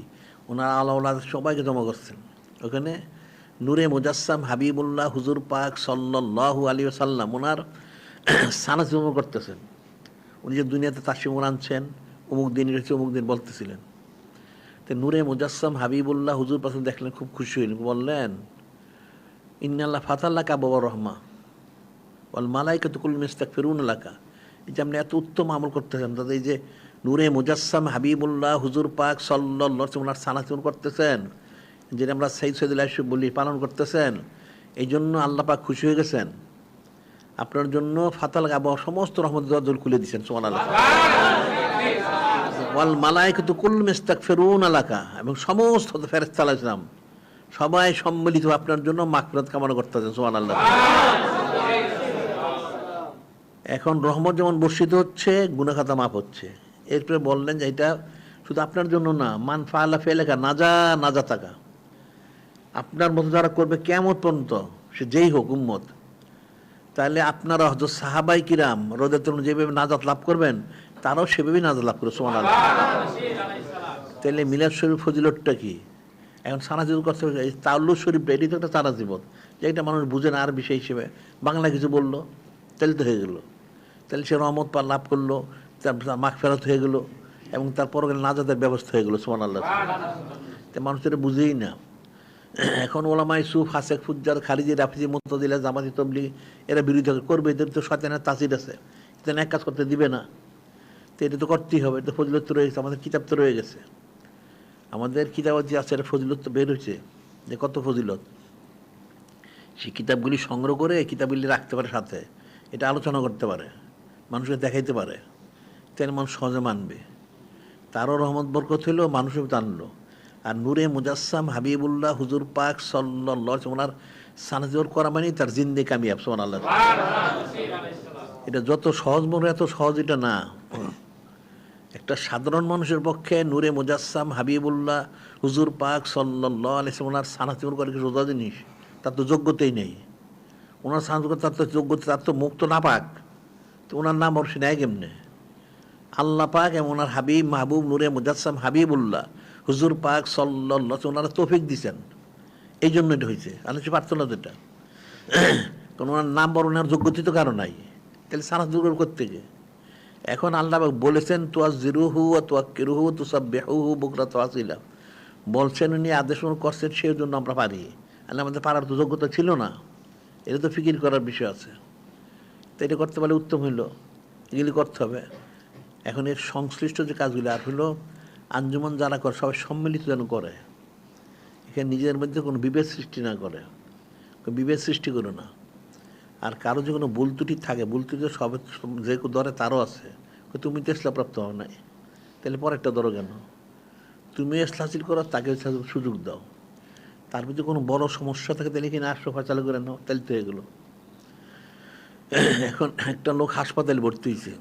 ওনার আলাউলা সবাইকে জমা করছেন। ওখানে নূরে মুজাসসাম হাবিবুল্লাহ হুজুর পাক সাল্লাল্লাহু আলাইহি ওয়াসাল্লাম ওনার সানাত জমা করতেছেন। উনি যে দুনিয়াতে তাসিমুর আনছেন, অমুক দিন রয়েছে, অমুক দিন বলতেছিলেন। তো নূরে মুজাসসাম হাবিবুল্লাহ হুজুর পাক দেখলেন, খুব খুশি হইলেন, বললেন ইন্নাল্লাহ ফাতাল্লাকা বাবা রহমা ওয়াল মালাইকাতু কুল্লুহুম ইস্তাগফিরুনা লাকা। এই যে আপনি এত উত্তম আমল করতেছেন, তাদের এই যে নূরে মুজাসসাম হাবিবুল্লাহ হুজুর পাক সাল্লাল্লাহু আলাইহি ওয়াসাল্লাম সানাতুন করতেছেন, যেটা আমরা সাইয়্যিদুল আশরাফ বলি, পালন করতেছেন, এই জন্য আল্লাহ পাক খুশি হয়ে গেছেন। আপনার জন্য ফাতাল আবা সমস্ত রহমতের দরজা খুলে দিয়েছেন, সুবহানাল্লাহ। ওয়াল মালাইকাতু কুল্লুহুম ইস্তাগফিরুনা লাকা, এবং সমস্ত ফেরেশতা আলাইহিস সালাম সবাই সম্মিলিত আপনার জন্য মাগফিরাত কামনা করতেছেন, সুবহানাল্লাহ। এখন রহমত যেমন বর্ষিত হচ্ছে, গুনাহ খাতা মাফ হচ্ছে। এরপরে বললেন যে এটা শুধু আপনার জন্য না, মান ফাআলা ফি'লাকা নাজা থাকা, আপনার মতো যারা করবে কিয়ামত পর্যন্ত, সে যেই হোক উম্মত, তাহলে আপনারা হযরত সাহাবাই কিরাম রাদিয়াল্লাহু আনহুম যেভাবে নাজাত লাভ করবেন, তারাও সেভাবেই নাজাত লাভ করবে, সুবহানাল্লাহ। তাহলে মিলাদ শরীফ ফজিলতটা কি? এখন সানাজিবত করতে হবে, এই তাওয়াল্লুদ শরীফটা, এটি তো একটা সানাজিবত, যে এটা মানুষ বুঝে না, আর বিষয় হিসেবে বাংলা কিছু বললো, তাহলে তো হয়ে গেল, তাহলে সে রহমত পা লাভ করলো, তার মাগফিরাত হয়ে গেল, এবং তারপর নাজাতের ব্যবস্থা হয়ে গেল, সুবহানাল্লাহ। তো মানুষ এটা বুঝেই না। এখন ওলামায়ে সুফ, ফাসেক, ফুজ্জার, খারিজি, রাফিজি, মুতাজিলা, জামাতি, তাবলীগ এরা বিরোধিতা করবে, এদের তো শয়তানের তাসির আছে, এটা এক কাজ করতে দিবে না। তো এটা তো করতেই হবে, এটা ফজিলত তো রয়েছে, আমাদের কিতাব তো রয়ে গেছে, আমাদের কিতাব যে আছে এটা ফজিলত তো বের হয়েছে, যে কত ফজিলত। সেই কিতাবগুলি সংগ্রহ করে কিতাবগুলি রাখতে পারে সাথে, এটা আলোচনা করতে পারে, মানুষকে দেখাইতে পারে, তাহলে মানুষ সহজে মানবে, তারও রহমত বরকত হইলো, মানুষও জানলো। আর নূরে মুজাসসাম হাবিবুল্লাহ হুজুর পাক সাল্লাল্লাহু আলাইহি ওয়াসাল্লাম ওনার সানাজুর করা মানে তার জিন্দে কামিয়াব সুবহানাল্লাহ। এটা যত সহজ মনে এত সহজ এটা না। একটা সাধারণ মানুষের পক্ষে নূরে মুজাসসাম হাবিবুল্লাহ হুজুর পাক সাল্লাল্লাহু আলাইহি ওয়াসাল্লাম ওনার সানাজুর করে কি সোজা জিনিস? তার তো যোগ্যতাই নেই। ওনার সানাজুর তার তো যোগ্যতা, তার তো মুখ তো না পাক, তো ওনার নাম ওর সে নেয় কেমনে? আল্লাহ পাক এবং ওনার হাবিব মাহবুব নূরে মুজাসসাম হাবিবুল্লাহ হুজুর পাক সাল্লাল্লাহু আলাইহি ওনারা তৌফিক দিয়েছেন, এই জন্য এটা হয়েছে। আলোচনা পারত না যেটা, কারণ ওনার নাম বরণের যোগ্যতা তো কারো নাই, তাহলে সানাজুর করতে গিয়ে এখন আল্লাহ পাক বলেছেন তুয়াজ্জিরুহু ওয়া তুয়াক্কিরুহু তুসাব্বিহুহু বুকরাতান ওয়া আসীলা, বলছেন উনি আদেশ করছেন, সেই জন্য আমরা পারি। আল্লাহ আমাদের পারার তো যোগ্যতা ছিল না, এটা তো ফিকির করার বিষয় আছে। তো এটা করতে পারলে উত্তম হইল, এগুলি করতে হবে। এখন এর সংশ্লিষ্ট যে কাজগুলি আর হলো আঞ্জুমান যারা করে সবাই সম্মিলিত যেন করে, এখানে নিজের মধ্যে কোনো বিভেদ সৃষ্টি না করে, বিভেদ সৃষ্টি করো না। আর কারো যে কোনো ভুল ত্রুটি থাকে, ভুল ত্রুটি সব যে ধরে তারও আছে, তুমি তো ইসলামপ্রাপ্ত হও নাই, তাহলে পরেরটা ধরো কেন? তুমি ইসলাম হাসিল করো, তাকে সুযোগ দাও। তার মধ্যে কোনো বড় সমস্যা থাকে তাহলে কিনা আশ্রফা চালু করে নাও, তাহলে তো এগুলো। এখন একটা লোক হাসপাতালে ভর্তি হয়েছে,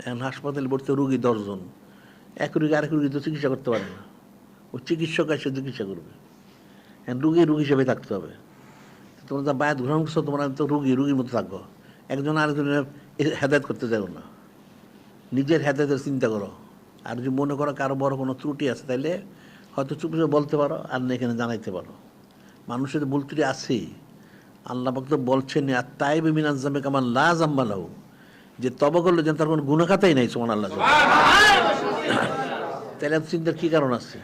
এখন হাসপাতালে ভর্তি রুগী 10 জন, এক রুগী আরেক রুগী তো চিকিৎসা করতে পারে না, ও চিকিৎসক এসে চিকিৎসা করবে। এখন রুগী হিসেবে থাকতে হবে। তোমরা যা বায়াত গ্রহণ করছো তোমরা তো রুগীর মতো থাকো, একজন আরেকজনের হেদায়েত করতে যাও না, নিজের হেদায়েতের চিন্তা করো। আর যদি মনে করো কারো বড় কোনো ত্রুটি আছে তাহলে হয়তো চুপ চুপ বলতে পারো, আর না এখানে জানাইতে পারো। মানুষের ভুল ত্রুটি আছেই, আল্লাহ পাক তো বলছেন আর তাইবে মিনাজ জামে কামান লা জাম্বা লাহু, যে তওবা করলে যেন তার কোনো গুনাহ খাতাই নাই। সুবহানাল্লাহ। তাহলে চিন্তার কি কারণ আছে?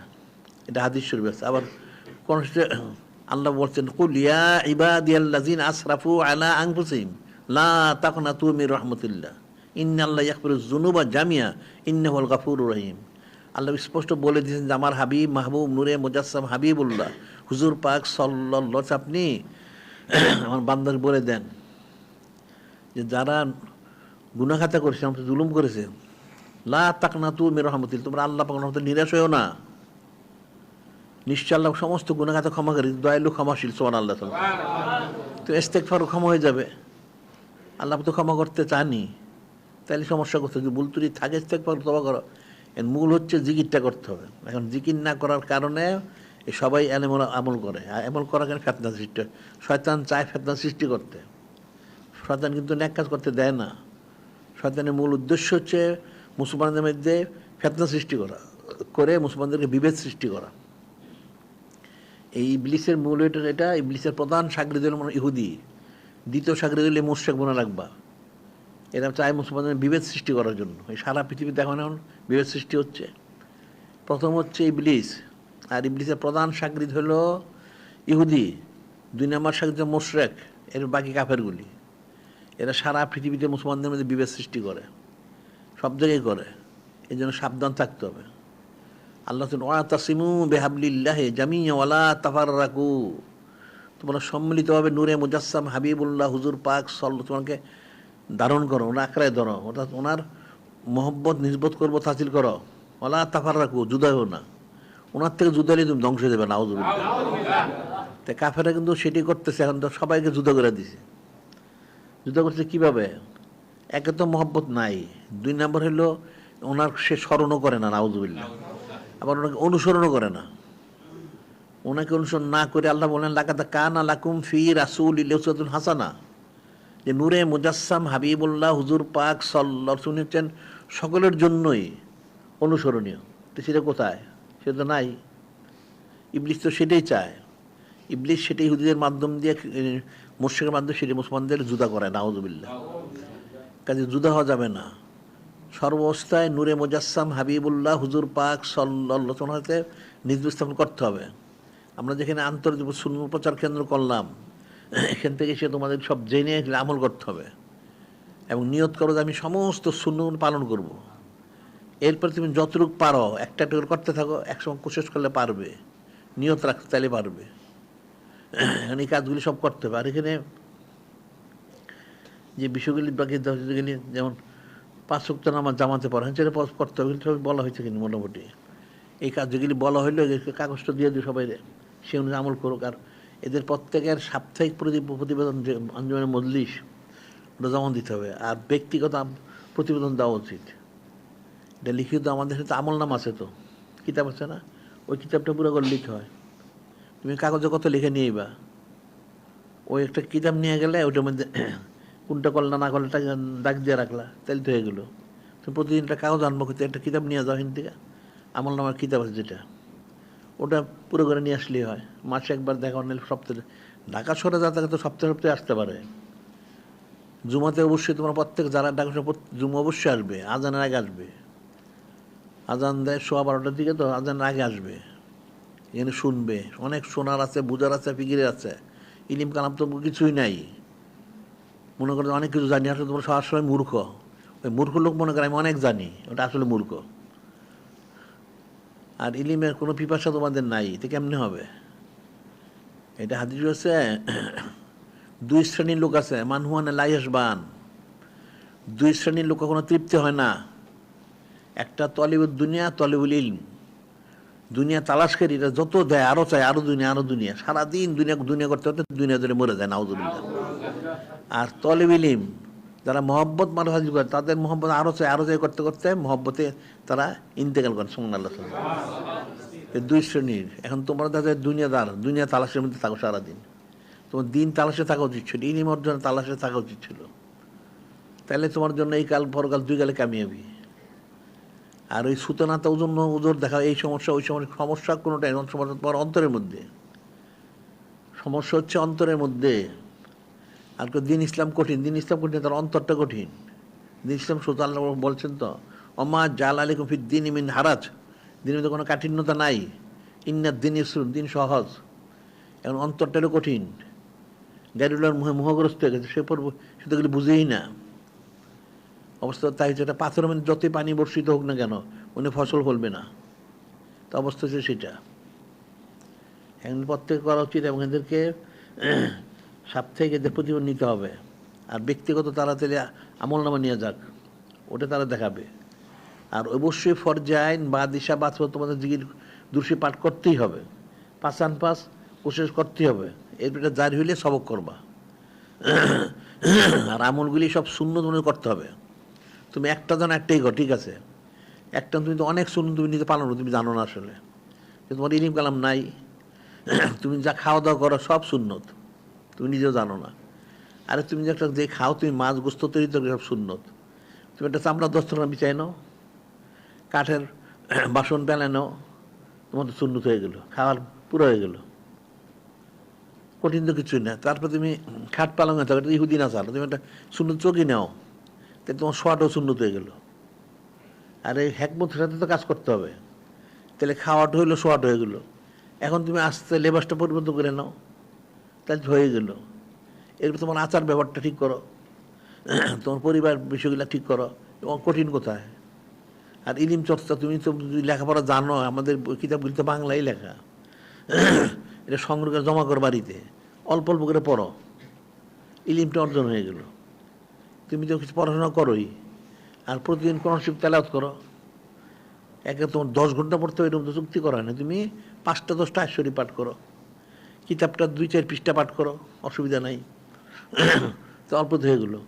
এটা হাদিস শরীফ আছে। আবার কোন আল্লাহ বলছেন কুল ইয়া ইবাদিয়াল্লাযিনা আসরাফু আলা আনফুসিহিম লা তাকনাতু মির রাহমাতিল্লাহ ইন্নাল্লাহা ইয়াগফিরুয যুনুবা জামিআ ইন্নাহুল গাফুরুর রহিম। আল্লাহ স্পষ্ট বলে দিয়েছেন যে আমার হাবিব মাহবুব নূরে মুজাসসাম হাবিবুল্লাহ হুজুর পাক সাল্লাল্লাহু আলাইহি ওয়াসাল্লাম আপনি আমার বান্দাকে বলে দেন যে যারা গুনাহ খাতা করেছে, আমাকে জুলুম করেছে, লা তাকনাতু মির রাহমাতিল্লাহ, তোমরা আল্লাহ পাকের রহমতে নিরাশ হয়ো না, নিশ্চয় আল্লাহ সমস্ত গুনাহ খাতা ক্ষমা করে, দয়ালু ক্ষমাশীল। সুবহানাল্লাহ। তো ইস্তেগফারও ক্ষমা হয়ে যাবে, আল্লাহ তো ক্ষমা করতে চানই, তাহলে সমস্যা করতে যদি ভুল ত্রুটি থাকে ইস্তেগফার তওবা করো। এর মূল হচ্ছে জিকিরটা করতে হবে। এখন জিকির না করার কারণে সবাই আমল করে, আমল করার কারণে ফিতনা সৃষ্টি হয়। শয়তান চায় ফিতনা সৃষ্টি করতে, শয়তান কিন্তু নেক কাজ করতে দেয় না। শয়তানের মূল উদ্দেশ্য হচ্ছে মুসলমানদের মধ্যে ফিতনা সৃষ্টি করা, করে মুসলমানদেরকে বিভেদ সৃষ্টি করা। এই ইবলিসের মূল এটা ইবলিসের প্রধান সাগরিদ হল ইহুদি, দ্বিতীয় সাগরিদ হলে মুশরিক বনা রাখবা। এরা চায় মুসলমানদের বিভেদ সৃষ্টি করার জন্য। এই সারা পৃথিবীতে এখন বিভেদ সৃষ্টি হচ্ছে। প্রথম হচ্ছে ইবলিস, আর ইবলিসের প্রধান সাগরিদ হল ইহুদি, 2 নম্বর সাগরিদ মুশরিক, এর বাকি কাফেরগুলি। এরা সারা পৃথিবীতে মুসলমানদের মধ্যে বিভেদ সৃষ্টি করে, সব জায়গায় করে। এই জন্য সাবধান থাকতে হবে। আল্লাহ ওয়াতাসিমু বিহাবলিল্লাহি জামিআ ওয়ালা তাফাররাকু, তোমরা সম্মিলিতভাবে নূরে মুজাসসাম হাবিবুল্লাহ হুজুর পাক সাল্লাল্লাহু তোমাকে ধারণ করো, ওনার আঁকড়ায় ধরো, অর্থাৎ ওনার মহব্বত নিজবত করবো হাসিল করো। ওয়ালা তাফাররাকু, জুদা হও না, ওনার থেকে জুদা হলে তুমি ধ্বংস হয়ে যাবে। নাউযুবিল্লাহ। তাই কাফেররা কিন্তু সেটি করতেছে, এখন তো সবাইকে জুদা করে দিছে। জুদা করছে কীভাবে? একে তো মহব্বত নাই, 2 নম্বর হলো ওনার সে স্মরণও করে না। নাউযুবিল্লাহ। আবার ওনাকে অনুসরণও করে না। ওনাকে অনুসরণ না করে আল্লাহ বলেন লাকাদ কানা লাকুম ফি রাসূলিল্লাহি উসওয়াতুন হাসানা, যে নূরে মুজাসসাম হাবিবুল্লাহ হুজুর পাক সাল্লাল্লাহু আলাইহি ওয়াসাল্লাম হচ্ছেন সকলের জন্যই অনুসরণীয়। তো সেটা কোথায়? সেটা তো নাই। ইবলিস তো সেটাই চায়, ইবলিস সেটাই ইহুদিদের মাধ্যম দিয়ে, মুশরিকের মাধ্যমে সেটা মুসলমানদের জুদা করে। নাউযুবিল্লাহ। কাজে জুদা হওয়া যাবে না। সর্বাবস্থায় নূরে মুজাসসাম হাবিবুল্লাহ হুজুর পাক সাল্লাল্লাহু আলাইহি ওয়াসাল্লামকে নিজে স্থাপন করতে হবে। আমরা যেখানে আন্তর্জাতিক সুন্নাত প্রচার কেন্দ্র করলাম, এখান থেকে সে তোমাদের সব জেনে আমল করতে হবে এবং নিয়ত করো যে আমি সমস্ত সুন্নাত পালন করব। এরপর তুমি যতটুকু পারো একটা একটা করে করতে থাকো, একসময় কোশিশ করলে পারবে, নিয়ত রাখতে তাহলে পারবে। এখন এই কাজগুলি সব করতে হবে। আর এখানে যে বিষয়গুলি বাকি যেমন 5 ওয়াক্ত নামাজ জামাতে পড়া, সেটা করতে হবে, বলা হয়েছে কিন্তু মোটামুটি এই কাজ যেগুলি বলা হইলো কাগজটা দিয়ে দিই সবাই, সে অনুযায়ী আমল করুক। আর এদের প্রত্যেকের সাপ্তাহিক প্রতিবেদন যে আঞ্জুমানের মজলিস, ওটা জমা দিতে হবে। আর ব্যক্তিগত প্রতিবেদন দেওয়া উচিত। এটা লিখিত আমাদের সাথে আমল নাম আছে, তো কিতাব আছে না, ওই কিতাবটা পুরো করে লিখতে হয়। তুমি কাগজে কত লিখে নিয়েইবা, ওই একটা কিতাব নিয়ে গেলে ওইটার মধ্যে কোনটা করলা না করলে দাগ দিয়ে রাখলা, তাহলে তো হয়ে গেলো। তুমি প্রতিদিন একটা কাগজ আনবো, কিন্তু একটা কিতাব নিয়ে যাও হিন থেকে, আমল নামার কিতাব আছে যেটা, ওটা পুরো করে নিয়ে আসলেই হয়। মাসে একবার দেখা নিলে সপ্তাহে, ঢাকা শহরে যা থাকে তো সপ্তাহে সপ্তাহে আসতে পারে। জুমাতে অবশ্যই তোমার প্রত্যেক যারা ঢাকা শহরে জুমা অবশ্যই আসবে, আজানের আগে আসবে। আজান দেয় 12:15 দিকে, তো আজানের আগে আসবে, এখানে শুনবে। অনেক শোনার আছে, বুঝার আছে, ফিকিরের আছে। ইলিম কালাম তো কিছুই নাই, মনে করে অনেক কিছু জানি, আসলে তোমরা সবসময় মূর্খ। ওই মূর্খ লোক মনে করে আমি অনেক জানি, ওটা আসলে মূর্খ। আর ইলিমের কোনো পিপাসা তোমাদের নাই, এটা কেমনে হবে? এটা হাদিস হচ্ছে, দুই শ্রেণীর লোক আছে, মানহুয়ান লাইয়াসবান। দুই শ্রেণীর লোক কখনো তৃপ্তি হয় না। একটা তলিবুল দুনিয়া, তলিবুল ইলম। দুনিয়া তালাশকারীরা যত দেয় আরো চায়, আরো দুনিয়া, আরো দুনিয়া, সারাদিন দুনিয়া দুনিয়া করতে করতে দুনিয়া ধরে মরে যায়, নাউজুবিল্লাহ। আর তলিবুল ইলম যারা মহব্বত মানুষ হাজির করে, তাদের মহব্বত আরো চায়, আরো চায় করতে করতে মহব্বতে তারা ইন্তেকাল করে। সুবহানাল্লাহ। এই দুই শ্রেণীর। এখন তোমরা দেখা যায় দুনিয়াদার, দুনিয়া তালাশের মধ্যে থাকো সারাদিন। তোমার দিন তালাশে থাকা উচিত ছিল, ইলম অর্জনে তালাশে থাকা উচিত ছিল। তাহলে তোমার জন্য এই কাল পরকাল দুই কালে কামিয়াবি। আর ওই সুতনাতে ওজন্য ওজোর দেখা, এই সমস্যা ওই সমস্যা কোনোটাই সমস্যা তোমার অন্তরের মধ্যে। সমস্যা হচ্ছে অন্তরের মধ্যে। আর দিন ইসলাম কঠিন, দিন ইসলাম কঠিন, তার অন্তরটা কঠিন। দিন ইসলাম সুত আল্লাহ বলছেন তো, অমা জাল আলাইকুম ফিদ দীন মিন হারাজ, দিনের মধ্যে কোনো কাঠিন্যতা নাই। ইন্নাদ দিন ইসরুন, দিন সহজ। এখন অন্তরটারও কঠিন। গাড়িগুলোর মোহগ্রস্ত হয়ে গেছে, সে তো এগুলি বুঝেই না। অবস্থা তাই যেটা পাথরের মধ্যে যতই পানি বর্ষিত হোক না কেন, উনি ফসল ফলবে না। তো অবস্থা হচ্ছে সেটা। এখন প্রত্যেক করা উচিত, এবং এদেরকে সাপ্তাহিক এদের প্রতিবেদন নিতে হবে। আর ব্যক্তিগত তাড়াতাড়ি আমল নামা নিয়ে যাক, ওটা তারা দেখাবে। আর অবশ্যই ফরজাইন বা দিশা বাদ তোমাদের জিগির দুর্ষি পাঠ করতেই হবে, পাঁচান পাঁচ কোশিশ করতেই হবে। এরপরে জারি হইলে সবক করবা। আর আমলগুলি সব শূন্য তুমি করতে হবে। তুমি একটা জানো একটাই কর, ঠিক আছে। একটা তুমি তো অনেক শূন্য তুমি নিজে পালন করো, তুমি জানো না আসলে, তোমার ইলিম কালাম নাই। তুমি যা খাওয়া দাওয়া করো সব সুন্নত, তুমি নিজেও জানো না। আরে তুমি যে একটা যে খাও, তুমি মাছ গোস্ত তৈরি তো সব সুন্নত। তুমি একটা চামড়া দস্তরখানা বিছাই নাও, কাঠের বাসন পেলে নাও, তোমার তো সুন্নত হয়ে গেলো, খাওয়ার পুরো হয়ে গেলো। কঠিন তো কিছুই না। তারপর তুমি খাট পালং থাকো, এটা ইহুদিন আচার, তুমি একটা সুন্নত চকি নাও, তাহলে তোমার শোয়াটাও সুন্নত হয়ে গেলো। আর এই হ্যাকমতের সাথে তো কাজ করতে হবে, তাহলে খাওয়াটা হইলো, শোয়াটা হয়ে গেলো। এখন তুমি আস্তে লেবাসটা পরিবর্তন করে নাও, তাহলে হয়ে গেল। এরপর তোমার আচার ব্যাপারটা ঠিক করো, তোমার পরিবার বিষয়গুলো ঠিক করো, এবং কঠিন কোথায়। আর ইলিম চর্চা, তুমি তো লেখাপড়া জানো, আমাদের কিতাবগুলি তো বাংলায় লেখা, এটা সংগ্রহ করে জমা করো বাড়িতে, অল্প অল্প করে পড়ো, ইলিমটা অর্জন হয়ে গেল। তুমি তো কিছু পড়াশোনা করোই, আর প্রতিদিন কোরআন শরীফ তেলাওয়াত করো। একে তোমার 10 ঘন্টা পড়তে হবে এরকম তো চুক্তি করা হয় না। তুমি 5টা 10টা আয়াত শরীফ পাঠ করো, কিতাবটা 2-4 পৃষ্ঠা পাঠ করো, অসুবিধা নাই। তো অল্প হয়ে গেলো।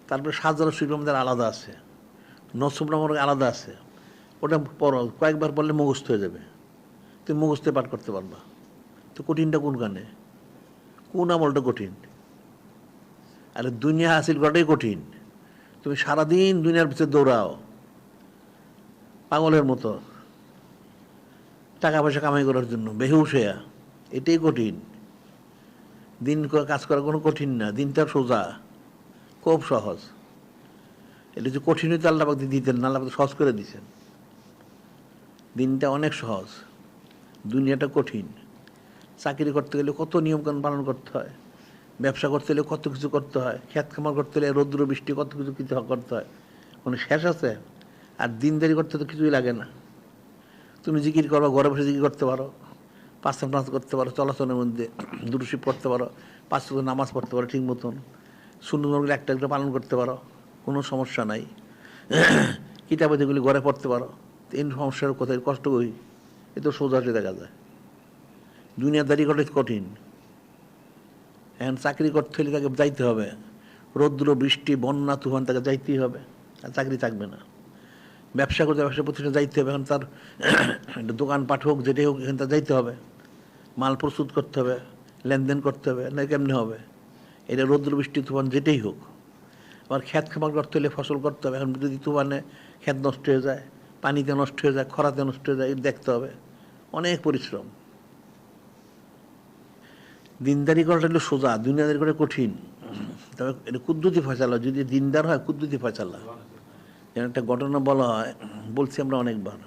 তারপরে সাজানো শরীফ আমাদের আলাদা আছে, নসব নামক আলাদা আছে, ওটা পড়ো, কয়েকবার পড়লে মুখস্থ হয়ে যাবে, তুমি মুখস্থে পাঠ করতে পারবা। তো কঠিনটা কোনখানে? কোন আমলটা কঠিন? আরে দুনিয়া হাসিল করাটাই কঠিন। তুমি সারাদিন দুনিয়ার পিছনে দৌড়াও পাগলের মতো, টাকা পয়সা কামাই করার জন্য বেহুশ হইয়া, এটাই কঠিন। দিন কাজ করা কোনো কঠিন না, দিনটা সোজা, খুব সহজ। এটা যে কঠিন হইতে আল্লাহ পাক দিতেন না, আল্লাহ পাক সহজ করে দিয়েছেন। দিনটা অনেক সহজ, দুনিয়াটা কঠিন। চাকরি করতে গেলে কত নিয়মকানুন পালন করতে হয়, ব্যবসা করতে গেলে কত কিছু করতে হয়, খেত খামার করতে গেলে রৌদ্র বৃষ্টি কত কিছু কিছু করতে হয়, কোনো শেষ আছে? আর দিনদারি করতে তো কিছুই লাগে না। তুমি জিকির করো, ঘরে বসে জিকির করতে পারো, 5 নামাজ করতে পারো, চলাচলের মধ্যে দুরুশি পড়তে পারো, 5 ওয়াক্ত নামাজ পড়তে পারো ঠিক মতন, সুন্নতগুলো একটা একটা পালন করতে পারো, কোনো সমস্যা নাই। কিতাবে যেগুলি ঘরে পড়তে পারো, এই সমস্যার কোথায় কষ্ট করি, এ তো সোজাতে দেখা যায়। দুনিয়াদারি করা কঠিন। এখন চাকরি করতে হলে তাকে যাইতে হবে, রৌদ্র বৃষ্টি বন্যা তুফান তাকে যাইতেই হবে, আর চাকরি থাকবে না। ব্যবসা করতে ব্যবসা প্রতিষ্ঠানে যাইতে হবে, এখন তার দোকানপাট হোক যেটাই হোক এখানে তার যাইতে হবে, মাল প্রস্তুত করতে হবে, লেনদেন করতে হবে, না কেমনি হবে? এটা রৌদ্র বৃষ্টি তুফান যেটাই হোক। আবার ক্ষেত খামার করতে হলে ফসল করতে হবে, এখন যদি তুফানে ক্ষেত নষ্ট হয়ে যায়, পানিতে নষ্ট হয়ে যায়, খরাতে নষ্ট হয়ে যায়, এটা দেখতে হবে, অনেক পরিশ্রম। দিনদারি করাটা হলো সোজা, দুনিয়াদারি করা কঠিন। তবে এটা কুদ্দুতি ফয়সালা, যদি দিনদার হয় কুদ্দুতি ফয়সালা। যেন একটা ঘটনা বলা হয়, বলছি আমরা অনেকবার।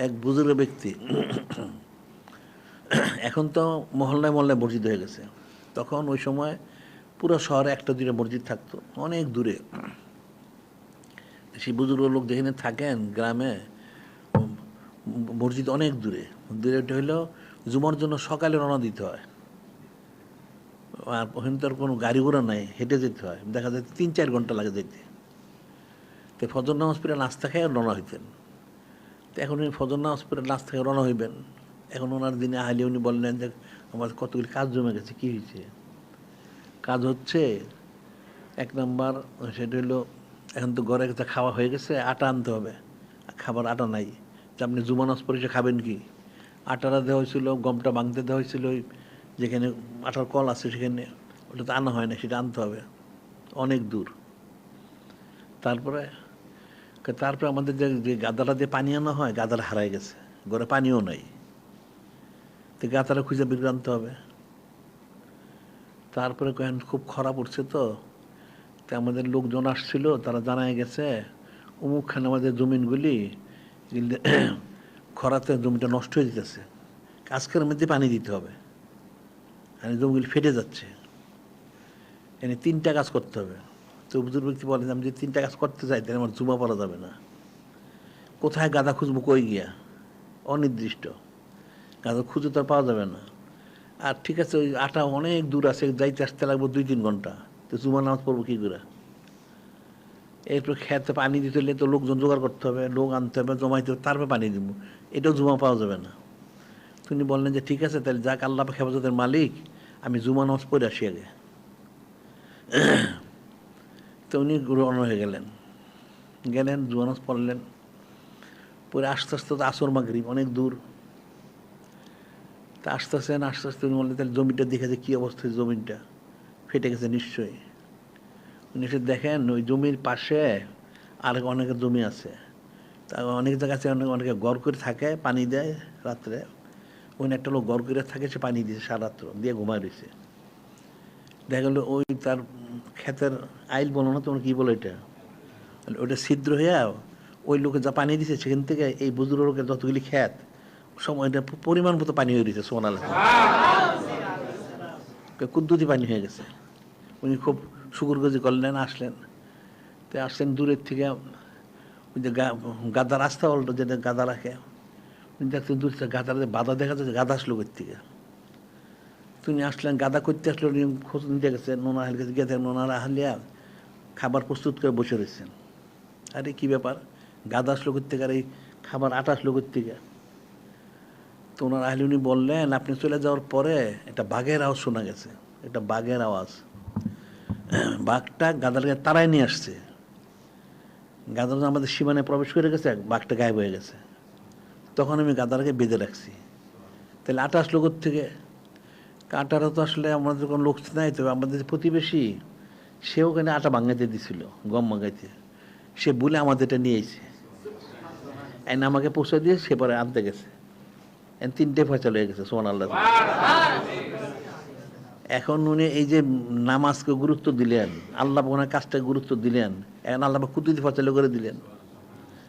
এক বুজুর্গ ব্যক্তি, এখন তো মহল্লায় মহল্লায় মসজিদ হয়ে গেছে, তখন ওই সময় পুরো শহরে একটা দুটো মসজিদ থাকতো, অনেক দূরে। সেই বুজুর্গ লোক যেখানে থাকেন গ্রামে, মসজিদ অনেক দূরে। দূরেটা হইলেও জুমার জন্য সকালে রওনা দিতে হয়, আর ওখানে তো আর কোনো গাড়ি ঘোড়া নাই, হেঁটে যেতে হয়, দেখা যায় 3-4 ঘন্টা লাগে যেতে। তো ফজর নামাজ পড়ে নাস্তা খেয়ে রওনা হইতেন। তো এখন উনি ফজর নামাজ পড়ে নাস্তা খেয়ে রওনা হইবেন, এখন ওনার দিনে আহলে উনি বললেন যে আমার কতগুলি কাজ জমে গেছে। কী হয়েছে? কাজ হচ্ছে, 1 নাম্বার সেটা হলো, এখন তো ঘরে একটা খাওয়া হয়ে গেছে, আটা আনতে হবে, খাবার আটা নাই। যে আপনি জুমা নামাজ পড়ে খাবেন কি? আটাটা দেওয়া হয়েছিল, গমটা ভাঙতে দেওয়া হয়েছিল, ওই যেখানে আটার কল আছে সেখানে, ওটা তো আনা হয় না, সেটা আনতে হবে, অনেক দূর। তারপরে আমাদের যে গাদাটা দিয়ে পানি আনা হয়, গাদাটা হারাই গেছে, ঘরে পানিও নাই। তো গাদাটা খুঁজে বের আনতে হবে। তারপরে কেন খুব খরা পড়ছে, তো আমাদের লোকজন আসছিল, তারা জানায় গেছে অমুকখানে আমাদের জমিনগুলি খরাতে জমিটা নষ্ট হয়ে যেতেছে, আজকের মধ্যে পানি দিতে হবে, আর জমিগুলি ফেটে যাচ্ছে, এনে 3টা কাজ করতে হবে। তো বুজুর্গ ব্যক্তি বলেন, আমি যদি 3টা কাজ করতে চাই তাহলে আমার জুমা পড়া যাবে না। কোথায় গাদা খুঁজবো, কই গিয়া? অনির্দিষ্ট গাদা খুঁজে তো আর পাওয়া যাবে না। আর ঠিক আছে, ওই আটা অনেক দূর আছে, যাইতে আসতে লাগবে 2-3 ঘন্টা, তো জুমা নামাজ পড়বো কী করে? এরপর খেতে পানি দিতে হলে তো লোকজন জোগাড় করতে হবে, লোক আনতে হবে, জমাইতে হবে, তারপরে পানি দিব, এটাও জুমা পাওয়া যাবে না। তিনি বললেন যে ঠিক আছে, তাহলে যাক, আল্লাহ হেফাজতের মালিক, আমি জুমা নামাজ পড়ে আসি আগে। তো উনি রওনা হয়ে গেলেন, জুমা নামাজ পড়লেন, পরে আস্তে আস্তে তো আসর মাগরিব, অনেক দূর। তা আস্তে আস্তে উনি বললেন, তাহলে জমিটা দেখে যে কী অবস্থা, জমিটা ফেটে গেছে নিশ্চয়ই। উনি এসে দেখেন ওই জমির পাশে আর অনেকের জমি আছে, তা অনেক জায়গা আছে, অনেকে গড় করে থাকে, পানি দেয় রাত্রে। ওই একটা লোক গড় করে থাকে, সে পানি দিয়েছে সারা রাত্র দিয়ে ঘুমায় রয়েছে। দেখা গেলো ওই তার ক্ষেতের আইল বলো না, তোমার কী বলো এটা, ওইটা ছিদ্র হইয়া ওই লোকে যা পানি দিছে সেখান থেকে এই বুজুর্গ লোকের যতগুলি ক্ষেত সময়টা পরিমাণ মতো পানি হয়ে গেছে, সোনাল কুদ্দুতি পানি হয়ে গেছে। উনি খুব শুকুরগুজি করলেন, আসলেন। তো আসলেন দূরের থেকে, ওই যে গাদা রাস্তা বলতো যেটা গাদা রাখে, উনি দেখছেন দূর থেকে গাদার বাধা দেখা যাচ্ছে, গাদা আসলো কোথ থেকে। তুমি আসলেন, গাদা করতে আসলো, উনি খোঁজ নিতে গেছেন, নোনার কাছে গেছেন, নোনার আহলিয়া খাবার প্রস্তুত করে বসে রয়েছেন। আরে কী ব্যাপার, গাদা আসলো কোথ থেকে, আর এই খাবার আটা আসলো কোথ থেকে? তো ওনার আহলি উনি বললেন, আপনি চলে যাওয়ার পরে একটা বাঘের আওয়াজ শোনা গেছে, একটা বাঘের আওয়াজ। বাঘটা গাদারকে তাড়াই নিয়ে আসছে, গাদার আমাদের সীমানে প্রবেশ করে গেছে, বাঘটা গায়েব হয়ে গেছে। তখন আমি গাদারকে বেঁধে রাখছি। তাহলে আটা আসলো থেকে? আটারও তো আসলে আমাদের কোনো লোক নাই, তবে আমাদের যে প্রতিবেশী, সেও ওখানে আটা ভাঙাইতে দিছিল, গম ভাঙাইতে, সে বলে আমাদের এটা নিয়েছে, এনে আমাকে পৌঁছে দিয়ে সে পরে আনতে গেছে। 3টে ফয়সাল হয়ে গেছে, সোমান আল্লাহ। এখন উনি এই যে নামাজকে গুরুত্ব দিলেন, আল্লাহ ওনার কাজটাকে গুরুত্ব দিলেন, এখন আল্লাহ কুদরতি ফয়সালা করে দিলেন।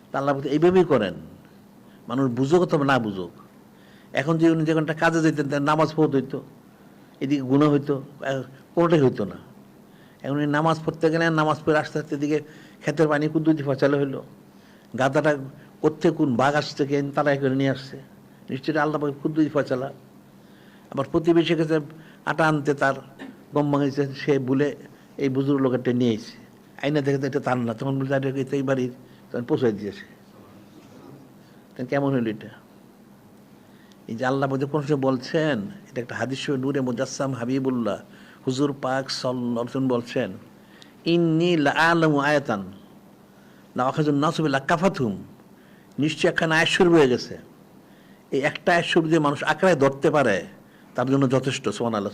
তা আল্লাহ এইভাবেই করেন, মানুষ বুঝুক অথবা না বুঝুক। এখন যে উনি যখন একটা কাজে যেতেন, তার নামাজ পড়তে হইতো, এদিকে গুনাহ হইতো, কোনোটাই হইতো না। এখন উনি নামাজ পড়তে গেলেন, নামাজ পড়ে আস্তে আস্তে দিকে ক্ষেতের পানি কুদরতি ফয়সালা হইলো, গাদাটা কোথেকে কোন বাঘ আসছে কে তারাই করে নিয়ে আসছে, নিশ্চয়ই আল্লাহ কুদরতি ফয়সালা। আবার প্রতিবেশী কাছে আটা আনতে তার গম ভাঙিয়েছে, সে বলে এই বুজুর্গ লোকেরটা নিয়ে এসেছে, আইনা দেখে তো এটা তার না, তখন বলছে এই বাড়ির, তখন পৌঁছাই দিয়েছে। কেমন হইল এটা? এই যে আল্লাহ বলতে কোন সময় বলছেন, এটা একটা হাদিস নূরে মুজাসসাম হাবিবুল্লাহ হুজুর পাক সাল্লাল্লাহু আলাইহি ওয়াসাল্লাম বলছেন, ইন্নী লাআলামু আয়াতান লাআখাযুন নাসু বিলাকাফাতুহুম, নিশ্চয় একখানা আয়াত শরীফ হয়ে গেছে, এই একটা আয়াত শরীফ দিয়ে মানুষ আঁকড়ায় ধরতে পারে তার জন্য যথেষ্ট। সুবহানাল্লাহ।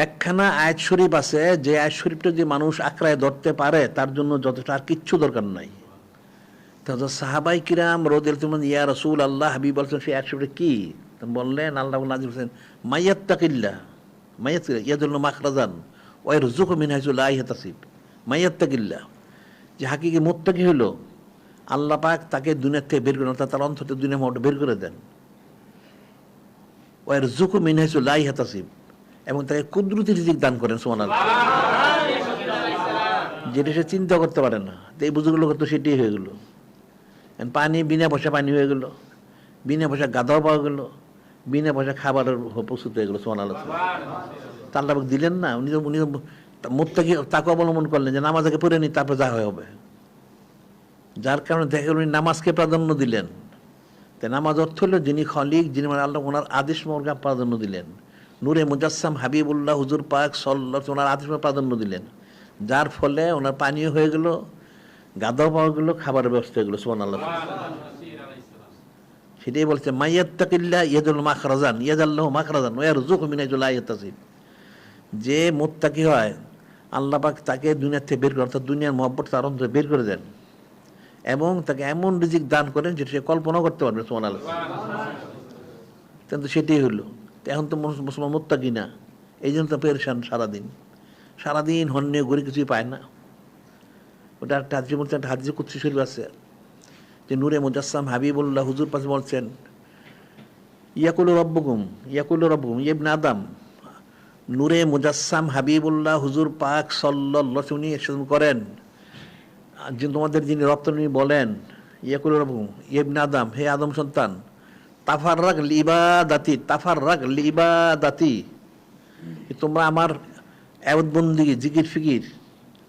একখানা আয়াত শরীফ আছে, যে আয়াত শরীফটা যে মানুষ আঁকড়ায় ধরতে পারে তার জন্য যথেষ্ট, আর কিচ্ছু দরকার নাই। তাহলে সাহাবাই কিরাম রাদিয়াল্লাহু আনহুম ইয়া রাসূলুল্লাহ, হাবিব বলছেন সেই আয়াত শরীফটা কি? বললেন আল্লাহ নাযিল করেছেন মাইয়াত্তাকিল্লাহ, মাইয়াত্তাকিল্লাহ ইয়াদুল্লু মাখরাজান ওয়া ইয়ারযুকু মিন হাইসু লা ইয়াহতাসিব। মাইয়াত্তাকিল্লাহ, যে হাকিকি মুত্তাকি হলো আল্লাহ পাক তাকে দুনিয়া থেকে বের করে, অর্থাৎ তার অন্তর থেকে দুনিয়া মোট বের করে দেন। ওয়া ইয়ারযুকু মিন হাইসু লা ইয়াহতাসিব, এবং তাকে কুদরতি রিজিক দান করেন। সুবহানাল্লাহ। যেটা সে চিন্তা করতে পারে না, তো এই বুজুর্গ তো সেটাই হয়ে গেল। পানি বিনা পয়সা পানি হয়ে গেল, বিনা পয়সা গাদাও পাওয়া গেল, বিনা পয়সা খাবারের প্রস্তুত হয়ে গেল। সুবহানাল্লাহ। তা আল্লাহ পাক দিলেন না, উনি মুত্তাকি তাকে অবলম্বন করলেন যে নামাজকে পড়ে নি, তারপর যা হবে। যার কারণে দেখে উনি নামাজকে প্রাধান্য দিলেন। তাই নামাজ অর্থ হলো যিনি খলিক, যিনি মানে আল্লাহ, ওনার আদেশ মর্গে প্রাধান্য দিলেন। নূরে মুজাসসাম হাবিবুল্লাহ হুজুর পাক সাল্লাল্লাহু, ওনার আদেশ প্রাধান্য দিলেন, যার ফলে ওনার পানীয় হয়ে গেল, গাদাও পাওয়া গেল, খাবারের ব্যবস্থা হয়ে গেল। সুবহানাল্লাহ। সেটাই বলছে মাইয়াত্তাকিল্লাহ ইয়াজআল মাখরাজান, ইয়াজআল্লাহু মাখরাজান ওয়া ইয়ারযুকু মিন হাইসু লা ইয়াহতাসিব। যে মুত্তাকি হয় আল্লাহ পাক তাকে দুনিয়া থেকে বের করে, অর্থাৎ দুনিয়ার মহব্বত তার অন্তরে বের করে দেন, এবং তাকে এমন রিজিক দান করেন যেটা সে কল্পনা করতে পারবে। সুবহানাল্লাহ। কিন্তু সেটাই হলো, এখন তো মুসলমান মুত্তাকি না, এই জন্য তো পেরেশান সারাদিন, সারাদিন হন্যে ঘুরে কিছুই পায় না। ওটা একটা হাদিসের মধ্যে, একটা হাদিসে কুদসি শরীফ আছে যে নূরে মুজাসসাম হাবিবুল্লাহ হুজুর পাশে বলছেন ইয়াকুলু রাব্বুকুম ইবনে আদম। নূরে মুজাসসাম হাবিবুল্লাহ হুজুর পাক সাল্লাল্লাহু আলাইহি ওয়াসাল্লাম করেন যে তোমাদের যিনি রপ্তানি বলেন, ইয়াকুলু রাব্বুকুম ইবনে আদম, হে আদম সন্তান, তাফাররাক লিবাদাতি, তোমরা আমার ইবাদত বন্দেগী, জিকির ফিকির,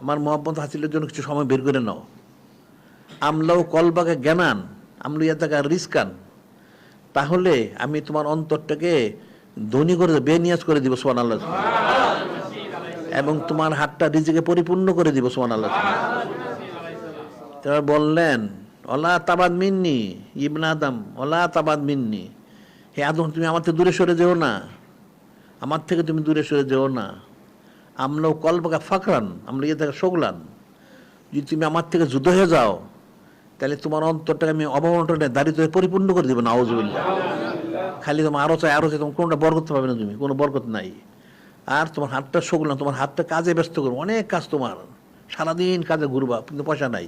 আমার মহব্বত হাসিলের জন্য কিছু সময় বের করে নাও। আমলাও কলবাকে জ্ঞানান আমলু ইয়াতাকা রিজকান, তাহলে আমি তোমার অন্তরটাকে ধনী করে বেনিয়াজ করে দিব। সুবহানাল্লাহ। এবং তোমার হাতটা রিজিকে পরিপূর্ণ করে দিব। সুবহানাল্লাহ। তারা বললেন ওলা তাবাদ মিন্নি ইবনে আদম, ওলা তাবাদ মিন্নি, হে আদম তুমি আমার থেকে দূরে সরে যেও না, আমার থেকে তুমি দূরে সরে যেও না। আমলাও কলবাকা ফাকরান আমলু ইয়াতাকা শুগলান, যদি তুমি আমার থেকে যুদ্ধ হয়ে যাও তাহলে তোমার অন্তরটাকে আমি অবমাননায় দারিদ্র্যে পরিপূর্ণ করে দেবো। নাউজুবিল্লাহ। খালি তোমার আরো চাই, তোমার কোনোটা বরকত পাবে না, তুমি কোনো বরকত নাই। আর তোমার হাতটা শুকলাম, তোমার হাতটা কাজে ব্যস্ত করবো, অনেক কাজ তোমার, সারাদিন কাজে ঘুরবা, কিন্তু পয়সা নাই,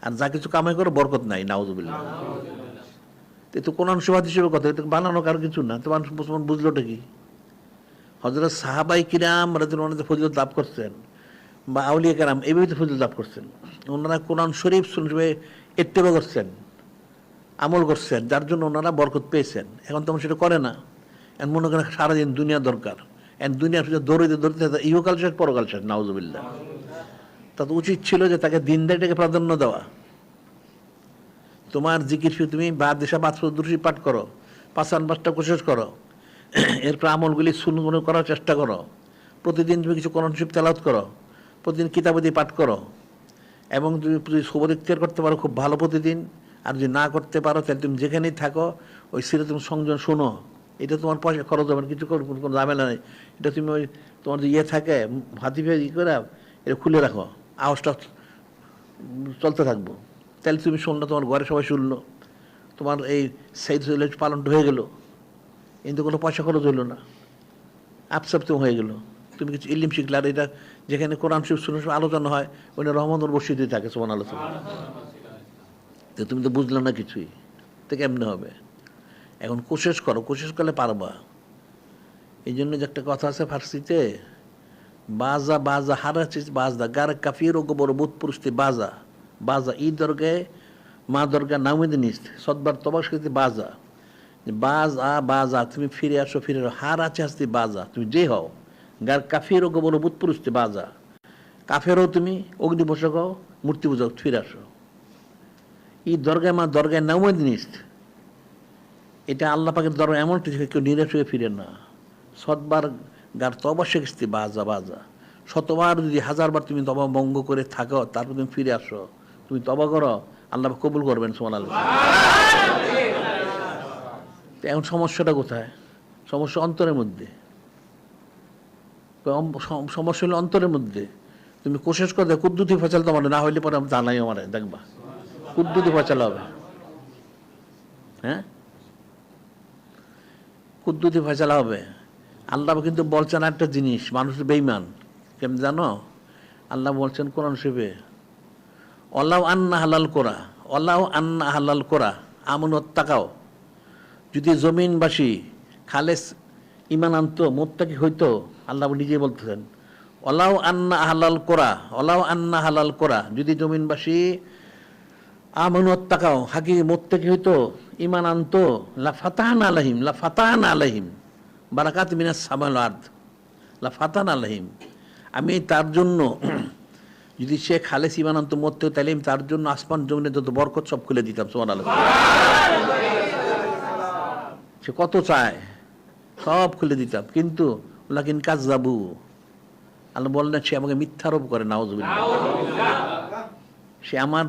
আর যা কিছু কামাই করো বরকত নাই। নাউজুবিল্লাহ। তো কোরআন সুবাদ হিসেবে কথা, এটা বানানো কারো কিছু না। তোমার মুসলমান বুঝলোটা কি? হযরত সাহাবাই কিরাম রাদিয়াল্লাহু আনহুম ফজিলত লাভ করছেন, বা আউলিয়া কেরাম এইভাবে ফজিলত লাভ করছেন। ওনারা কোরআন শরীফ শুনবে ইত্তেবা করছেন, আমল করছেন, যার জন্য ওনারা বরকত পেয়েছেন। এখন তখন সেটা করে না, এখন মনে করেন সারাদিন দুনিয়া দরকার, এখন দুনিয়ার দৌড়িতে দৌড়িতে ইহকাল শেষ পরকাল শেষ। নাউজুবিল্লাহ। তাতে উচিত ছিল যে তাকে দিনদারিটাকে প্রাধান্য দেওয়া। তোমার জিকির তুমি বা দেশা বাদুরশি পাঠ করো, ৫-৫টা কোশিশ করো, এরপর আমলগুলি সুন্দর করার চেষ্টা করো। প্রতিদিন তুমি কিছু কোরআন শরীফ তেলাওয়াত করো, প্রতিদিন কিতাবাদি পাঠ করো, এবং তুমি যদি সুবদ ইখতিয়ার করতে পারো খুব ভালো প্রতিদিন, আর যদি না করতে পারো তাহলে তুমি যেখানেই থাকো ওই সিরে তুমি সংযোজন শোনো। এটা তোমার পয়সা খরচ হবে না, কিছু কোনো ঝামেলা নেই। এটা তুমি ওই তোমার যে থাকে হাতি ফে করে এটা খুলে রাখো, আওয়াজটা চলতে থাকবো, তাহলে তুমি শুনলো, তোমার ঘরে সবাই শুনলো, তোমার এই সাইদ পালনটা হয়ে গেলো, কিন্তু কোনো পয়সা খরচ হইলো না, আপসাপ তুমি হয়ে গেলো, তুমি কিছু ইলম শিখলে। আর এটা যেখানে কোরআন শরীফ শুনে আলোচনা হয় ওইটা রহমানুর বসিতে থাকে। সমান আলোচনা, তো তুমি তো বুঝলে না কিছুই, তো কেমনে হবে? এখন কোশিশ করো, কোশিশ করলে পারবা। এই জন্য যে একটা কথা আছে ফার্সিতে, বাজা বাজা হারাচিস বাজদা গার কাফির ও গোবর বুধ পুরুষটি বাজা বাজা ই দর্গে মা দর্গা নাউমিদিনিস সদবার তবাস্কৃতি বাজা, বাজা তুমি ফিরে আসো, ফিরে আসো, হার আছে হাসতি বাজা, তুমি যে হও, গার কাফির ও গোবর বুধ পুরুষটি বাজা, কাফেরও তুমি অগ্নি বসক হও, মূর্তি পূজক, ফিরে আসো। ই দর্গায় মা দর্গায় নাউমিদিনিস, এটা আল্লাহ পাকের দরবার এমন কিছু কেউ নিরাশ হয়ে ফিরে না। শতবার গার তবা শেখস্তি বাজা বাজা, শতবার যদি হাজারবার তুমি তবা ভঙ্গ করে থাকো, তারপর তুমি ফিরে আসো, তুমি তবা করো, আল্লাহ কবুল করবেন সুবহানাল্লাহ। এখন সমস্যাটা কোথায়? সমস্যা অন্তরের মধ্যে। সমস্যা হলো অন্তরের মধ্যে। তুমি কোশিশ করে দেখো কুদ্দুতি ফেচাল তোমার না হইলে পরে আমি জানাই আমার দেখবা কুদ্দুতি ফেচাল হবে। হ্যাঁ, কুদ্দুতি ফেচালা হবে। আল্লাহ কিন্তু বলছেন একটা জিনিস, মানুষ বেঈমান কেমন জানো? আল্লাহ বলছেন কোরআন শরীফে, অলাউ আন্না হালাল কোরা, অলাউ আন্না হালাল কোরা আমনত তাকাও, যদি জমিনবাসী খালেস ইমান আনতো, মোত্তাকি হইতো, আল্লাহ নিজে বলতেছেন অলাউ আন্না হালাল কোরা, অলাউ আন্না হালাল কোরা, যদি জমিনবাসী আমানত তাকাও হাকি মোত্তাকি হইতো, ইমান আনতো, লা ফাতাহানা আলাইহিম, লা ফাতাহানা আলাইহিম বারাকাত মিনাস সামাল আরদ, লা ফাতাহানা আলাইহিম, আমি তার জন্য যদি সে খালেস ইমান আনতো মরতে, তাহলে আমি তার জন্য আসমান জমিনে যত বরকত সব খুলে দিতাম সুবহানাল্লাহ। সে কত চায় সব খুলে দিতাম, কিন্তু লাকিন কাযযাবু, আল্লাহ বললেন সে আমাকে মিথ্যারোপ করে, নাউযুবিল্লাহ। সে আমার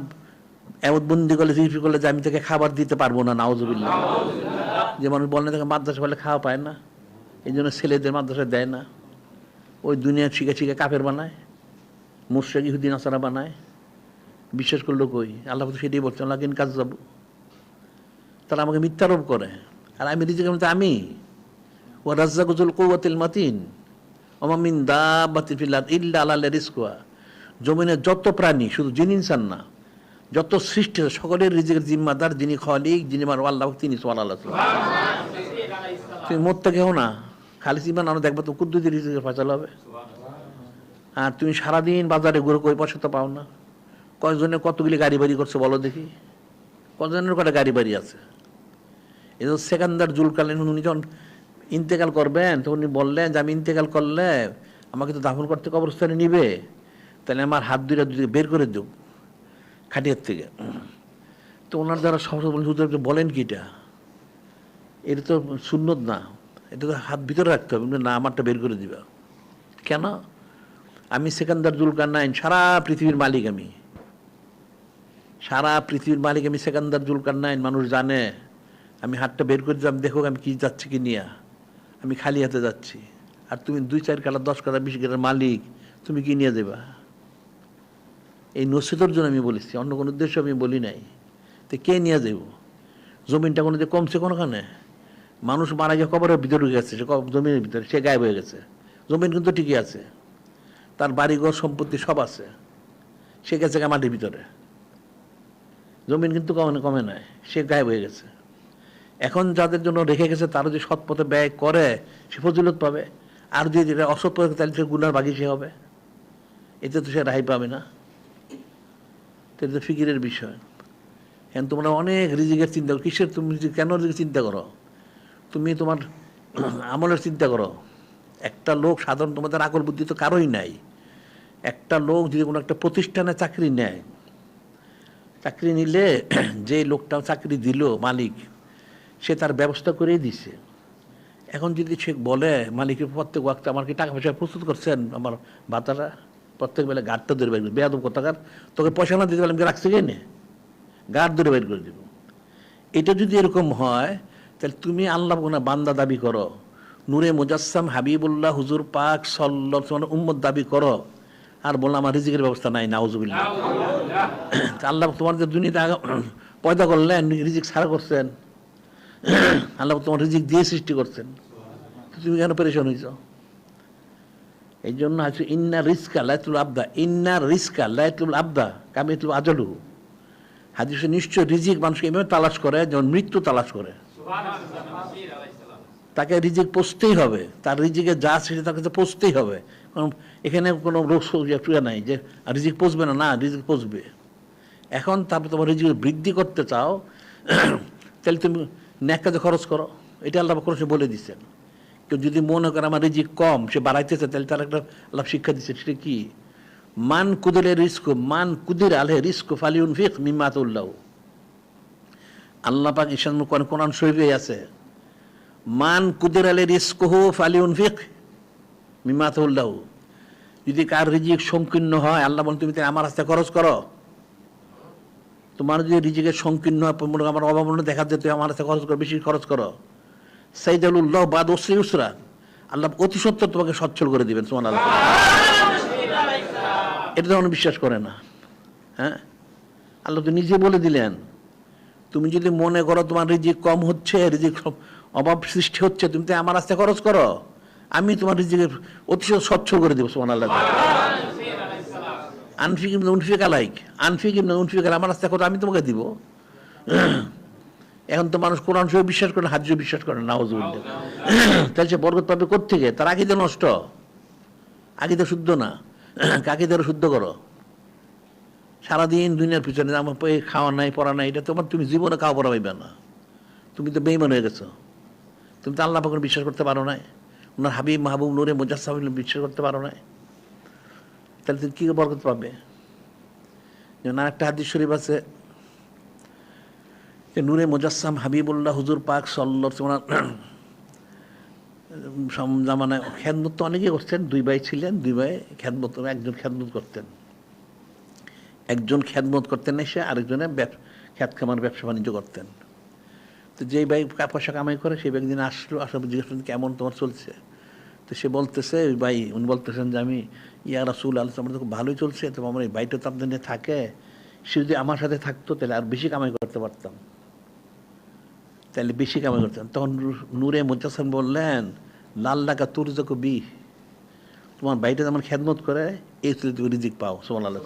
এমতবন্দি করলে জিজ্ঞেস করলে যে আমি তাকে খাবার দিতে পারবো না, নাউযুবিল্লাহ। যে মানুষ বলেন তাকে মাদ্রাসা বলে খাওয়া পায় না, এই জন্য ছেলেদের মাদ্রাসায় দেয় না, ওই দুনিয়া শিখে শিখে কাফের বানায়, মুশরিক ইহুদি নাসারা বানায়, বিশ্বাস করলো কই? আল্লাহ তো সেটাই বলছেন লাকিন কাযযাবু, তারা আমাকে মিথ্যারোপ করে। আর আমি রিজিক আমি ওয়া রাজ্জাকু যুল কুওয়াতিল মাতিন ওয়া মা মিন দাব্বাতিন ফিল আরদি ইল্লা আলা রিজকুহা, জমিনের যত প্রাণী, শুধু জিন ইনসান না, যত সৃষ্টি সকলের রিজিকের জিম্মাদার যিনি খালিক, যিনি আমার আল্লাহ, তিনি সুবহানাল্লাহ। তুমি মরতে কেউ না, খালিস ইমান আনো, দেখবা তো কুদ্দুতি রিজিকের ফয়সালা হবে। আর তুমি সারাদিন বাজারে ঘুরে কই পয়সা তো পাও না। কয়জনের কতগুলি গাড়ি বাড়ি করছে বলো দেখি, কজনের কটা গাড়ি বাড়ি আছে? এই যে সেকান্দার জুলকারনাইন উনি যখন ইন্তেকাল করবেন, তখন উনি বললেন যে আমি ইন্তেকাল করলে আমাকে তো দাফন করতে কবরস্থানে নিবে, তাহলে আমার হাত দুইটা বের করে দেব খাটিয়ার থেকে। তো ওনার দ্বারা সহজ বলেন কি এটা তো সুন্নত না, এটা তো হাত ভিতরে রাখতে হবে না, আমারটা বের করে দিবা কেন? আমি সেকান্দার জুলকারনাইন, সারা পৃথিবীর মালিক, আমি সারা পৃথিবীর মালিক, আমি সেকান্দার জুলকারনাইন, মানুষ জানে। আমি হাতটা বের করে দিলাম, দেখো আমি কি যাচ্ছি কি নিয়ে, আমি খালি হাতে যাচ্ছি। আর তুমি 2-4 কাটা 10 কাটা 20 কাটার মালিক, তুমি কি নিয়ে দেবা? এই নসিহতের জন্য আমি বলেছি, অন্য কোনো উদ্দেশ্য আমি বলি নাই। তো কে নিয়ে যাব? জমিনটা কোনো যে কমছে কোনোখানে? মানুষ মারা গিয়ে কবরের ভিতরে ঢুকে গেছে, সে জমিনের ভিতরে সে গায়েব হয়ে গেছে। জমিন কিন্তু ঠিকই আছে, তার বাড়িঘর সম্পত্তি সব আছে, সে গেছে মাটির ভিতরে, জমিন কিন্তু কমে নাই, সে গায়েব হয়ে গেছে। এখন যাদের জন্য রেখে গেছে তারা যদি সৎ পথে ব্যয় করে সে ফজিলত পাবে, আর যদি যেটা অসৎ পথে তাহলে সে গুনার ভাগী সে হবে, এতে তো সে রায় পাবে না। তো এটা তো ফিকিরের বিষয়। এখন তোমরা অনেক রিজিকের চিন্তা করো, কিসের তুমি কেন রিজিক চিন্তা করো? তুমি তোমার আমলের চিন্তা করো। একটা লোক সাধারণ, তোমাদের আকল বুদ্ধি তো কারোই নাই। একটা লোক যদি কোনো একটা প্রতিষ্ঠানে চাকরি নেয়, চাকরি নিলে যে লোকটা চাকরি দিল মালিক, সে তার ব্যবস্থা করেই দিছে। এখন যদি সে বলে মালিকের প্রত্যেক ওয়াক্তে আমার কি টাকা পয়সা প্রস্তুত করছেন, আমার ভাতাটা প্রত্যেক বেলা গাড়টা ধরে বের করে, বেয়াদব কোথাকার, তোকে পয়সা না দিতে পারলে আমি রাখছি কেনে, গাড় ধরে বের করে দেব। এটা যদি এরকম হয়, তাহলে তুমি আল্লাহ না বান্দা দাবি করো, নূরে মুজাসসাম হাবিবুল্লাহ হুজুর পাক সাল্লাল্লাহু আলাইহি ওয়াসাল্লাম উম্মত দাবি করো, আর বললাম আমার রিজিকের ব্যবস্থা নাই, নাউজুবিল্লাহ। আল্লাহ তোমার যে দুনিয়াতে পয়দা করলেন, রিজিক ছাড়া করছেন, আল্লাহ তোমার রিজিক দিয়ে সৃষ্টি করছেন, তুমি কেন পেরেশান হয়েছ? এই জন্য আছে ইন্না রিস্কা লাইতুল আবদা, ইন্না রিস্কা লাইতুল আবদা কামিতুল আজলু। হাদিসে নিশ্চয় রিজিক মানুষকে এভাবে তালাশ করে যেমন মৃত্যু তালাশ করে। তাকে রিজিক পৌঁছতেই হবে, তার রিজিকে যা সেটা তার কাছে পৌঁছতেই হবে। কারণ এখানে কোনো রোগ নাই যে রিজিক পৌঁছবে না, না রিজিক পৌঁছবে। এখন তারপরে তোমার রিজিক বৃদ্ধি করতে চাও, তাহলে তুমি ন্যাক কাজে খরচ করো, এটা আল্লাহ খরচ বলে দিচ্ছেন। কেউ যদি মনে করে আমার রিজিক কম, সে বাড়াইতেছে, তাহলে তার একটা আল্লাহ শিক্ষা দিচ্ছে, সেটা কি? মান কুদিরে রিস্ক, মান কুদির আলহে রিস্ক ফালিউন ফিক মিম্মাতুল্লাহ। আল্লাহ পাক ঈশান কোরআন শরীফে আছে, মান কুদির আলী রিজকুহু ফালিউনফিক মিম্মা আতাহুল্লাহু, যদি কার রিজিক সংকীর্ণ হয় আল্লাহ বলেন তুমি আমার রাস্তায় খরচ করো। তোমার যদি রিজিকের সংকীর্ণ হয়, আমার অভাবনা দেখা যায়, তুমি আমার রাস্তায় খরচ করো, বেশি খরচ করো। সাইদালুল্লাহ বাদ ওসরি উসরা, আল্লাহ অতি সত্তর তোমাকে সচ্ছল করে দিবেন। সুবহানাল্লাহ, এটা তো মানুষ বিশ্বাস করে না। হ্যাঁ, আল্লাহ তো নিজে বলে দিলেন, তুমি যদি মনে করো তোমার রিজিক কম হচ্ছে, রিজিক অভাব সৃষ্টি হচ্ছে, তুমি তো আমার রাস্তায় খরচ করো, আমি তোমার রিজিকের অতি সচ্ছল করে দেবো। সুবহানাল্লাহ, আনফিক ইবনে উনফিক আলাইক, আনফিক ইবনে উনফিক আলাইক, আমার রাস্তায় খরচ আমি তোমাকে দিব। এখন তো মানুষ কোরআন শরীফ বিশ্বাস করে না, হাদিস বিশ্বাস করে না, নাউজুবিল্লাহ। তাহলে সে বরকত পাবে কোত্থেকে? তার আকীদা নষ্ট, আকীদা শুদ্ধ না। আকীদার শুদ্ধ করো। সারাদিন দুনিয়ার পিছনে আমার খাওয়া নাই, পড়া নাই, এটা তোমার, তুমি জীবনে খাওয়া পড়া পাইবে না। তুমি তো বেঈমান হয়ে গেছো। তুমি তো আল্লাহ পাকের বিশ্বাস করতে পারো নাই, ওনার হাবিব মাহবুব নূরে মুজাসসাম বিশ্বাস করতে পারো নাই, তাহলে তুমি কী বরকত পাবে? যেমন আরেকটা হাদিস শরীফ আছে যে নূরে মুজাসসাম হাবিবুল্লাহ হুজুর পাক সাল্লাল্লাহু আলাইহি জামানায় খেদমত তো অনেকেই করতেন, দুই ভাই ছিলেন, দুই ভাই খেদমত, একজন খেদমত করতেন, একজন খেদমত করতেন এসে আরেকজনে খেত খামার ব্যবসা বাণিজ্য করতেন। তো যেই ভাই পয়সা কামাই করে সেই ভাই একদিন আসলো, আসার জিজ্ঞেস করলেন কেমন তোমার চলছে? তো সে বলতেছে, ওই ভাই উনি বলতেছেন যে আমি ইয়া রাসূল আল্লাহ, আমার তো খুব ভালোই চলছে, তো আমার এই ভাইটা তো আপনাদের নিয়ে থাকে, সে যদি আমার সাথে থাকতো তাহলে আর বেশি কামাই করতে পারতাম, তাহলে বেশি কামাই করতাম। তখন নূরে মুজাসসাম বললেন, লাল্লাকা তুরজাকু বি, তোমার ভাইটা আমার খেদমত করে, এই ছেলে তুমি রিজিক পাও। সুবহানাল্লাহ,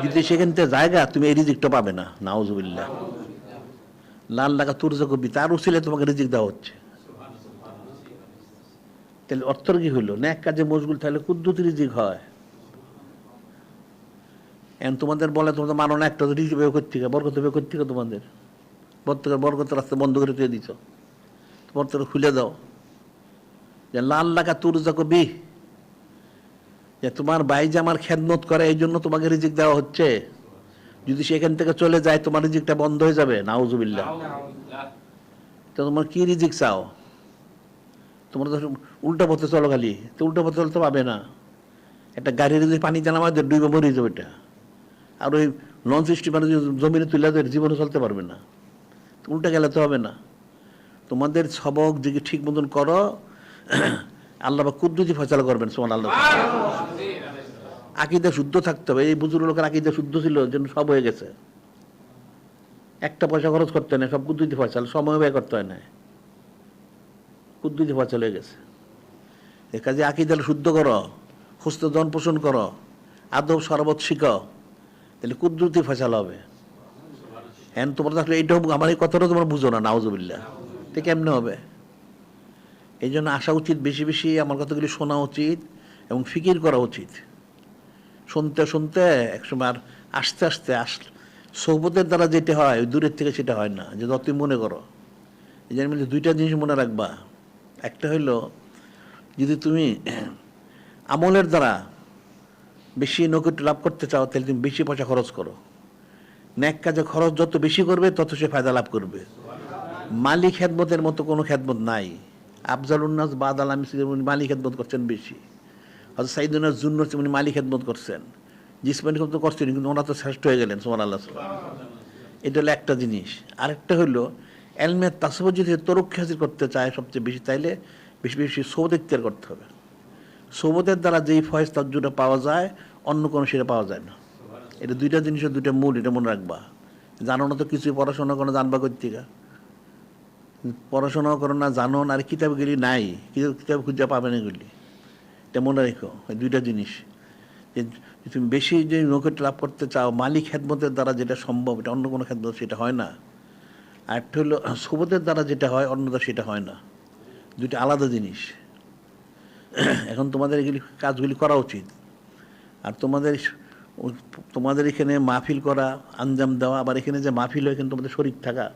যদি সেখান থেকে জায়গা তুমি এই রিজিকটা পাবে না। নাউজুবিল্লাহ, লাল্লাকা তুরজাকু বি, তার উসিলায় তোমাকে রিজিক দেওয়া হচ্ছে। তাহলে অর্থর কি হইলো? নেক কাজে মশগুল তাহলে কুদ্দুতি রিজিক হয়। এখন তোমাদের বলে তোমাদের মানো না, একটা রিজিক বের করতে বরকত বের করতে, তোমাদের বরকতের রাস্তা বন্ধ করে দিয়ে দিচ্ছ, বরকত খুলে দাও। যে লাল্লাকা তুরজাকু বি, যে তোমার ভাই যে আমার খেদমত করে এই জন্য তোমাকে রিজিক দেওয়া হচ্ছে, যদি সেখান থেকে চলে যায় তোমার রিজিকটা বন্ধ হয়ে যাবে। নাউজুবিল্লাহ, তো তোমার কি রিজিক চাও? তোমরা তো উল্টা পথে চলো, খালি তো উল্টা পথে চলতে পাবে না। একটা গাড়ির যদি পানি জানা আমাদের ডুবে মরে যাবে এটা, আর ওই লঞ্চ স্টিমার জমিনে তুলে দেবে, জীবনে চলতে পারবে না, উল্টা গেলে তো হবে না। তোমাদের সবক যদি ঠিক মতন করো, আল্লাহ বা কুদ্দুতি ফয়সালা করবেন। সুবহানাল্লাহ, আকীদা শুদ্ধ থাকতে হবে। এই বুজুর্গ লোকের আকীদা শুদ্ধ ছিল, জন্য সব হয়ে গেছে। একটা পয়সা খরচ করতে হয় না, সব কুদ্দুতি ফয়সালা, সময় ব্যয় করতে হয় না, কুদ্দুতি ফয়সালা হয়ে গেছে। এ কাজে আকীদা শুদ্ধ করো, সুস্থ জন পোষণ করো, আদব শরবত শিখো, তাহলে কুদ্দুতি ফয়সালা হবে। হ্যাঁ, তোমরা থাকলে এইটাও, আমার এই কথাটাও তোমরা বুঝো না। নাউজুবিল্লাহ, তো কেমনে হবে? এই জন্য আসা উচিত, বেশি বেশি আমার কথাগুলি শোনা উচিত এবং ফিকির করা উচিত। শুনতে শুনতে একসময় আর আস্তে আস্তে সোহবতের দ্বারা যেটা হয়, ওই দূরের থেকে সেটা হয় না, যে যতই মনে করো। এই জন্য দুইটা জিনিস মনে রাখবা। একটা হইল, যদি তুমি আমলের দ্বারা বেশি নৈকট্য লাভ করতে চাও, তাহলে তুমি বেশি পয়সা খরচ করো। নেক কাজে খরচ যত বেশি করবে তত সে ফায়দা লাভ করবে। মালিক খেদমতের মতো কোনো খেদমত নাই। আফজালুন্নাস বাদাল উনি মালিক খেদমত করছেন বেশি। হয়তো সাইদুন্নাস জুন্নর উনি মালিক খেদমত করছেন, জিসমানি খেদমত করছেন, কিন্তু ওনারা তো শ্রেষ্ঠ হয়ে গেলেন। সুবহানাল্লাহ, এটা হলো একটা জিনিস। আরেকটা হলো এলমের তাসাব্বুহ যদি তরক্কি হাসিল করতে চায় সবচেয়ে বেশি, তাইলে বেশি বেশি সোহবত ইখতিয়ার করতে হবে। সোহবতের দ্বারা যেই ফয়েজ তাজ্জুটা পাওয়া যায়, অন্য কোনো সেটা পাওয়া যায় না। এটা দুইটা জিনিসের দুইটা মূল, এটা মনে রাখবা। জানো না তো কিছুই, পড়াশোনা করো, জানবা কোত্থেকে? পড়াশোনাও করো না, জানো না, আর কিতাবগুলি নাই, কিতাব খুঁজে পাবে না এগুলি। এটা মনে রেখো, এই দুইটা জিনিস। যে তুমি বেশি যে নৈকট্য লাভ করতে চাও মালিক খেদমতের দ্বারা যেটা সম্ভব, এটা অন্য কোনো খেদমত সেটা হয় না। আর একটা হলো সোহবতের দ্বারা যেটা হয়, অন্যটা সেটা হয় না। দুইটা আলাদা জিনিস। এখন তোমাদের এগুলি কাজগুলি করা উচিত। আর তোমাদের এখানে মাহফিল করা, আঞ্জাম দেওয়া, আবার এখানে যে মাহফিল হয় এখানে তোমাদের শরীক থাকা,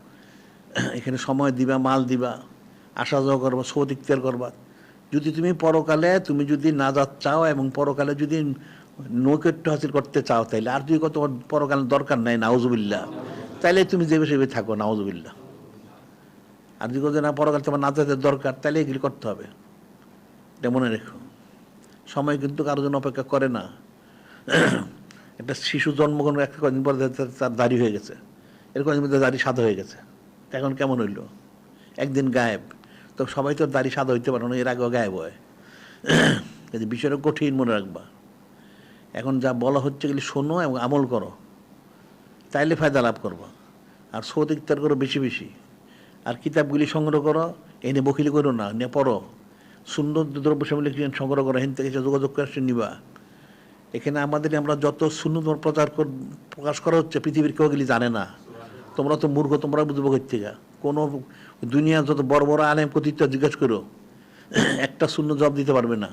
এখানে সময় দিবা, মাল দিবা, আসা যাওয়া করবা, সোহবত ইখতিয়ার করবা। যদি তুমি পরকালে তুমি যদি নাজাত চাও এবং পরকালে যদি নৈকট্য হাসিল করতে চাও, তাইলে আর যদি কত পরকালে দরকার নাই। নাউজুবিল্লাহ, তাইলে তুমি যে বিষয়ে থাকো, নাউজুবিল্লাহ। আর যদি না পরকাল তোমার নাজাতের দরকার, তাহলে এগুলি করতে হবে। এটা মনে রেখো, সময় কিন্তু কারোর জন্য অপেক্ষা করে না। একটা শিশু জন্মগ্রহণ একটা কদিন পরে তার দাড়ি হয়ে গেছে, এর কদিন মধ্যে দাড়ি সাদা হয়ে গেছে, এখন কেমন হইল? একদিন গায়েব। তো সবাই তো দাড়ি সাদা হইতে পারে না, এর আগেও গায়েব হয়। কিন্তু বিষয়টা কঠিন, মনে রাখবা। এখন যা বলা হচ্ছে গেলে শোনো এবং আমল করো, তাইলে ফায়দা লাভ করবো। আর সৌদ ইফতার করো বেশি বেশি, আর কিতাবগুলি সংগ্রহ করো, এনে বকিলি করো না, নিয়ে পড়ো। সুন্দর দ্রব্য সামগ্রী সংগ্রহ করো, হেন থেকে যোগাযোগ করে নিবা। এখানে আমরা যত সুন্নত প্রকাশ করা হচ্ছে, পৃথিবীর কেউ গেলি জানে না। তোমরা তো মূর্খ, তোমরা বুঝবো থেকে কোনো দুনিয়ার যত বড় বড় আলেম কতিত্ব জিজ্ঞেস করো, একটা শূন্য জবাব দিতে পারবে না।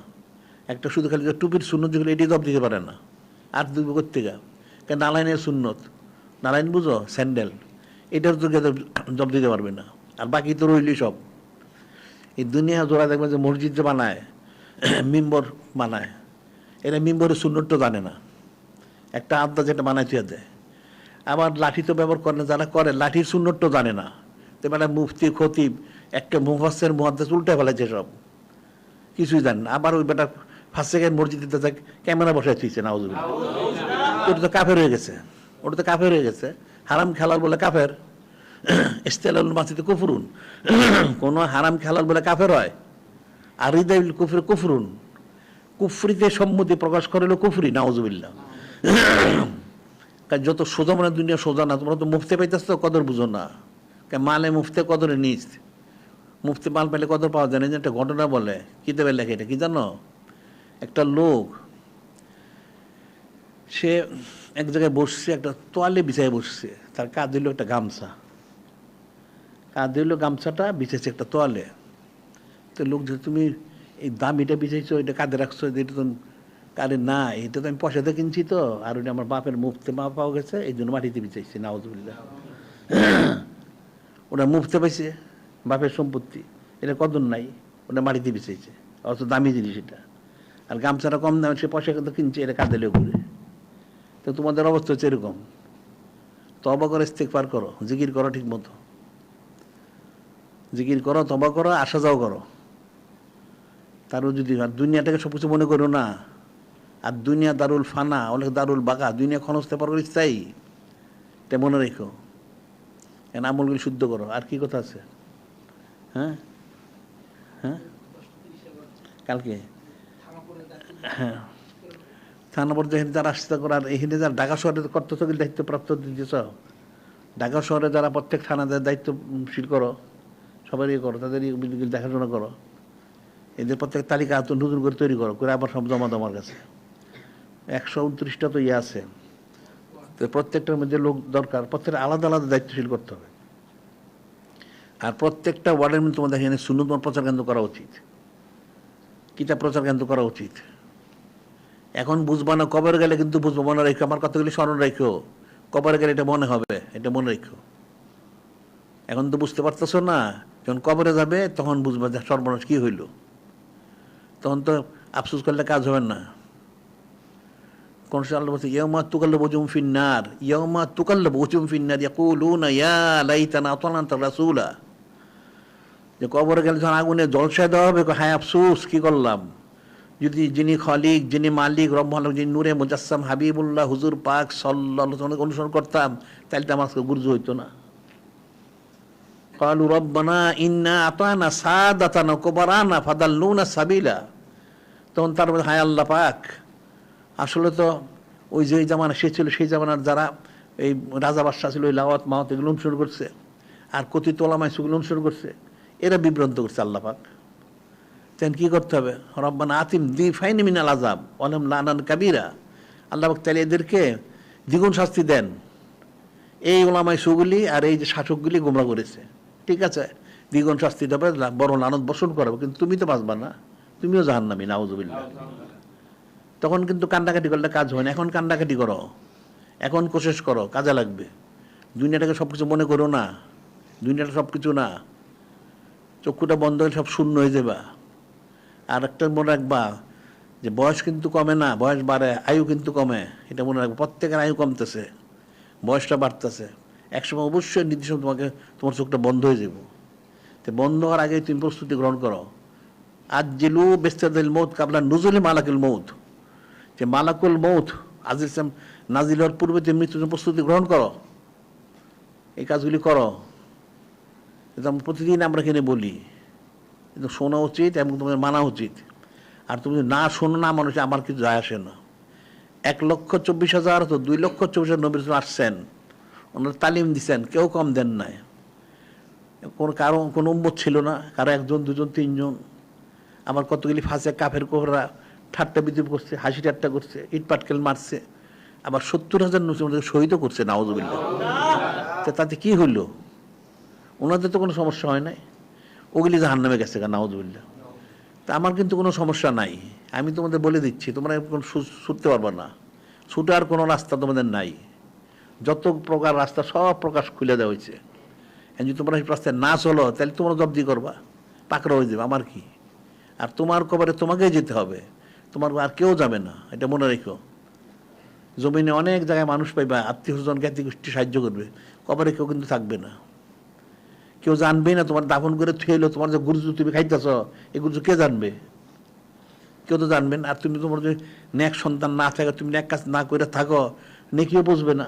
একটা শুধু খালি টুপির শূন্য যেগুলো, এটি জবাব দিতে পারে না। আর দুর্ব করতে গা, কেন নালাইনের সুন্নত, নালাইন বুঝো, স্যান্ডেল, এটার তো জবাব দিতে পারবে না। আর বাকি তো রইলি সব। এই দুনিয়া জোড়া দেখবে যে মসজিদ যে বানায়, মিম্বর বানায়, এরা মিম্বরের সুন্নতটা জানে না। একটা আড্ডা যেটা বানাইতে দেয়, আবার লাঠি তো ব্যবহার করে না, যারা করে লাঠির সুন্নতটা জানে না। তো মানে মুফতি খতিব একটা মুফাসসির মুহাদ্দিস উল্টে ফেলেছে, সব কিছুই জানে না। আবার ওই বেটা ফার্স্ট সেকেন্ড মসজিদে ক্যামেরা বসায় থুইছে, নাউজুবিল্লাহ। ওটা তো কাফের হয়ে গেছে, ওটা তো কাফের হয়ে গেছে। হারাম খেলাল বলে কাফের, ইস্তেলাউল মাসজিদে কুফরুন। কোন হারাম খেলাল বলে কাফের হয়? আর হৃদয়ুল কুফরি কুফরুন, কুফরিতে সম্মতি প্রকাশ করিল কুফরি, নাউজুবিল্লাহ। যত সোজা মানে দুনিয়া সোজা না। তোমরা তো মুফতে পাইতেছ, তো কদর বুঝো না। মালে মুফতে কদরে নিস, মুফতি মাল পেলে কদর পাওয়া যায় না। একটা ঘটনা বলে, কিতাবে লেখে, এটা কি জানো? একটা লোক, সে এক জায়গায় বসছে, একটা তোয়ালে বিছায় বসছে, তার কাঁধ হইল একটা গামছা, কাঁধ হইল গামছাটা বিছেছে একটা তোয়ালে। তো লোক যে, তুমি এই দামিটা বিছাইছো, এটা কাঁধে রাখছো, এটা তো কারে না, এটা তো আমি পয়সাতে কিনছি, তো আর ওটা আমার বাপের মুফতে মা পাওয়া গেছে, এই জন্য মাটিতে বিছাইছি, নাউজুবিল্লাহ। ওটা মুফতে পাইছে, বাপের সম্পত্তি, এটা কদর নাই, ওটা মাটিতে বিছাইছে, অত দামি জিনিস এটা। আর গামছাটা কম দামে, সে পয়সা কিন্তু কিনছে, এটা কাঁধে ঘুরে। তো তোমাদের অবস্থা হচ্ছে এরকম। তওবা করে ইস্তেগফার করো, জিকির করো ঠিক মতো, জিকির করো, তওবা করো, আসা যাও করো। তারও যদি দুনিয়াটাকে সব কিছু মনে করো না। আর দুনিয়া দারুল ফানা, অনেক দারুল বাঁকা, দুনিয়া ক্ষণস্থায়ী পরকাল স্থায়ী, এটা মনে রেখো। কেন আমলগুলি শুদ্ধ করো। আর কি কথা আছে? হ্যাঁ হ্যাঁ, কালকে হ্যাঁ, থানা পর্যায়ে যারা আসতে করার, এখানে যারা ঢাকা শহরে কর্তৃত্ব দায়িত্বপ্রাপ্ত দিতেছ, ঢাকা শহরে যারা প্রত্যেক থানাদের দায়িত্বশীল করো, সবাই করো, তাদের দেখাশোনা করো। এদের প্রত্যেক তালিকা নতুন করে তৈরি করো, করে আবার সব জমা দাও আমার কাছে। 129টা তো ইয়ে আছে, তো প্রত্যেকটার মধ্যে লোক দরকার, প্রত্যেকটা আলাদা আলাদা দায়িত্বশীল করতে হবে। আর প্রত্যেকটা ওয়ার্ডের মধ্যে তোমাদের এখানে সুন্নত প্রচার কেন্দ্র করা উচিত, কিতাব প্রচার কেন্দ্র করা উচিত। এখন বুঝবা না, কবর গেলে কিন্তু বুঝবো, মনে রেখো, আমার কথাগুলি স্মরণ রেখো। কবর গেলে এটা মনে হবে, এটা মনে রেখো। এখন তো বুঝতে পারতেছ না, যখন কবরে যাবে তখন বুঝবা যে সর্বনাশ কি হইল। তখন তো আফসোস করলে কাজ হবে না। কোন আল্লাহ বলছে, ইয়াউমা তুকাল্লাবু ওজুহুম ফিন্নার, ইয়াউমা তুকাল্লাবু ওজুহুম ফিন্নার ইয়াকুলুনা ইয়া লাইতানা আতানা রাসূলা। যে কবরে গেলে যখন আগুনে জলসায় দেওয়া হবে, হায় আফসোস কি করলাম। যদি যিনি খালিক, যিনি মালিক, রব্বুল, যিনি নূরে মুজাসসাম হাবিবুল্লাহ হুজুর পাক সাল্লাল্লাহু আলাইহি ওয়াসাল্লাম অনুসরণ করতাম, তাহলে তো আমার গুরজ হইতো না। ক্বালু রব্বানা ইন্না আতানা সাদাতানা কুবারানা ফাদাল্লুনা সাবিলা। তখন তার মধ্যে, হায় আল্লাহ পাক, আসলে তো ওই যে জামানা সে ছিল, সেই জামানার যারা এই রাজা বাদশাহ ছিল, ওই লাওয়াত মাওয়াত এগুলো অনুসরণ করছে, আর কথিত ওলামায়ে সেগুলো অনুসরণ করছে, এরা বিভ্রান্ত করছে আল্লাহ পাক। তেন কি করতে হবে? রব্বানা আতিম দিফাইনি মিনাল আযাব ওয়ালাম লানান কাবীরা। আল্লাহ পাক তাহলে এদেরকে দ্বিগুণ শাস্তি দেন। এই ওলামায়ে সুগুলি আর এই যে শাসকগুলি গোমরা করেছে, ঠিক আছে, দ্বিগুণ শাস্তি দেবে, বড় লানত বর্ষণ করাবে, কিন্তু তুমি তো বাঁচবা না, তুমিও জাহান্নামী, নাউযুবিল্লাহ। তখন কিন্তু কান্দাকাটি করলে কাজ হয় না। এখন কান্দাকাটি করো, এখন কোশিশ করো, কাজে লাগবে। দুনিয়াটাকে সব কিছু মনে করো না, দুনিয়াটা সব কিছু না। চক্ষুটা বন্ধ হলে সব শূন্য হয়ে যাবা। আর একটা মনে রাখবা যে বয়স কিন্তু কমে না, বয়স বাড়ে, আয়ু কিন্তু কমে, এটা মনে রাখবো। প্রত্যেকের আয়ু কমতেছে, বয়সটা বাড়তেছে। একসময় অবশ্যই নির্দিষ্ট তোমার চোখটা বন্ধ হয়ে যাব। তো বন্ধ হওয়ার আগে তুমি প্রস্তুতি গ্রহণ করো। আজ্জিলু বিস্তাদিল মৌত কাবলা নুজুলি মালাকুল মৌত, যে মালাকুল মৌত আজিজ নাজিল হওয়ার পূর্বে তুমি মৃত্যুর প্রস্তুতি গ্রহণ করো, এই কাজগুলি করো। এটা প্রতিদিন আমরা এখানে বলি, কিন্তু শোনা উচিত এবং তোমাদের মানা উচিত। আর তুমি না শোনো না মানুষ, আমার কিছু যায় আসে না। 1,24,000 তো 2,24,000 নবী রাসূল আসছেন, ওনারা তালিম দিচ্ছেন, কেউ কম দেন নাই। কারো কোনো উম্মত ছিল না, কারো 1 জন 2 জন 3 জন। আবার কতগুলি ফাঁসে কাফের কোহরা ঠাট্টা বিদ্রুপ করছে, হাসি ঠাট্টা করছে, ইট পাটকেল মারছে। আবার 70,000 মুসলমানদের শহীদও করছে, নাউজুবিল্লাহ। তাতে কি হইল? ওনাদের তো কোনো সমস্যা হয় নাই, ওগুলি জাহান্নামে গেছে, নাউজুবিল্লাহ। তা আমার কিন্তু কোনো সমস্যা নাই। আমি তোমাদের বলে দিচ্ছি, তোমরা কোনো ছুটতে পারবে না, ছুটার কোনো রাস্তা তোমাদের নাই। যত প্রকার রাস্তা সব প্রকাশ খুলে দেওয়া হয়েছে। যদি তোমরা এই রাস্তায় না চলো, তাহলে তোমরা জব্দি করবা, পাকড়া হয়ে যাবে। আমার কি? আর তোমার কবরে তোমাকেই যেতে হবে, তোমার আর কেউ যাবে না, এটা মনে রেখো। জমিনে অনেক জায়গায় মানুষ পাইবা, আত্মীয় স্বজন জ্ঞাতি গোষ্ঠী সাহায্য করবে, কবরে কেউ কিন্তু থাকবে না, কেউ জানবেই না। তোমার দাফন করে থুয়েলো, তোমার যে গুরুজু তুমি খাইতেছ, এই গুরুজু কে জানবে? কেউ তো জানবেন। আর তুমি তোমার যদি নেক সন্তান না থাকে, তুমি নেক কাজ না করে থাকো, নেকিও বুঝবে না,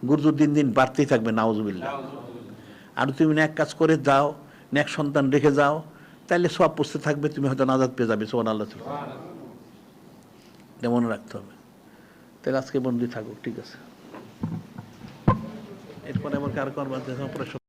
গুরুজু দিন দিন বাড়তেই থাকবে, নাউজুবিল্লাহ। আর তুমি নেক কাজ করে যাও, নেক সন্তান রেখে যাও, তাহলে সব পুষতে থাকবে, তুমি হয়তো নাজাত পেয়ে যাবে। সুবহানাল্লাহ, এটা মনে রাখতে হবে। তাহলে আজকে বন্দি থাকুক, ঠিক আছে। এরপরে আমার কার করবার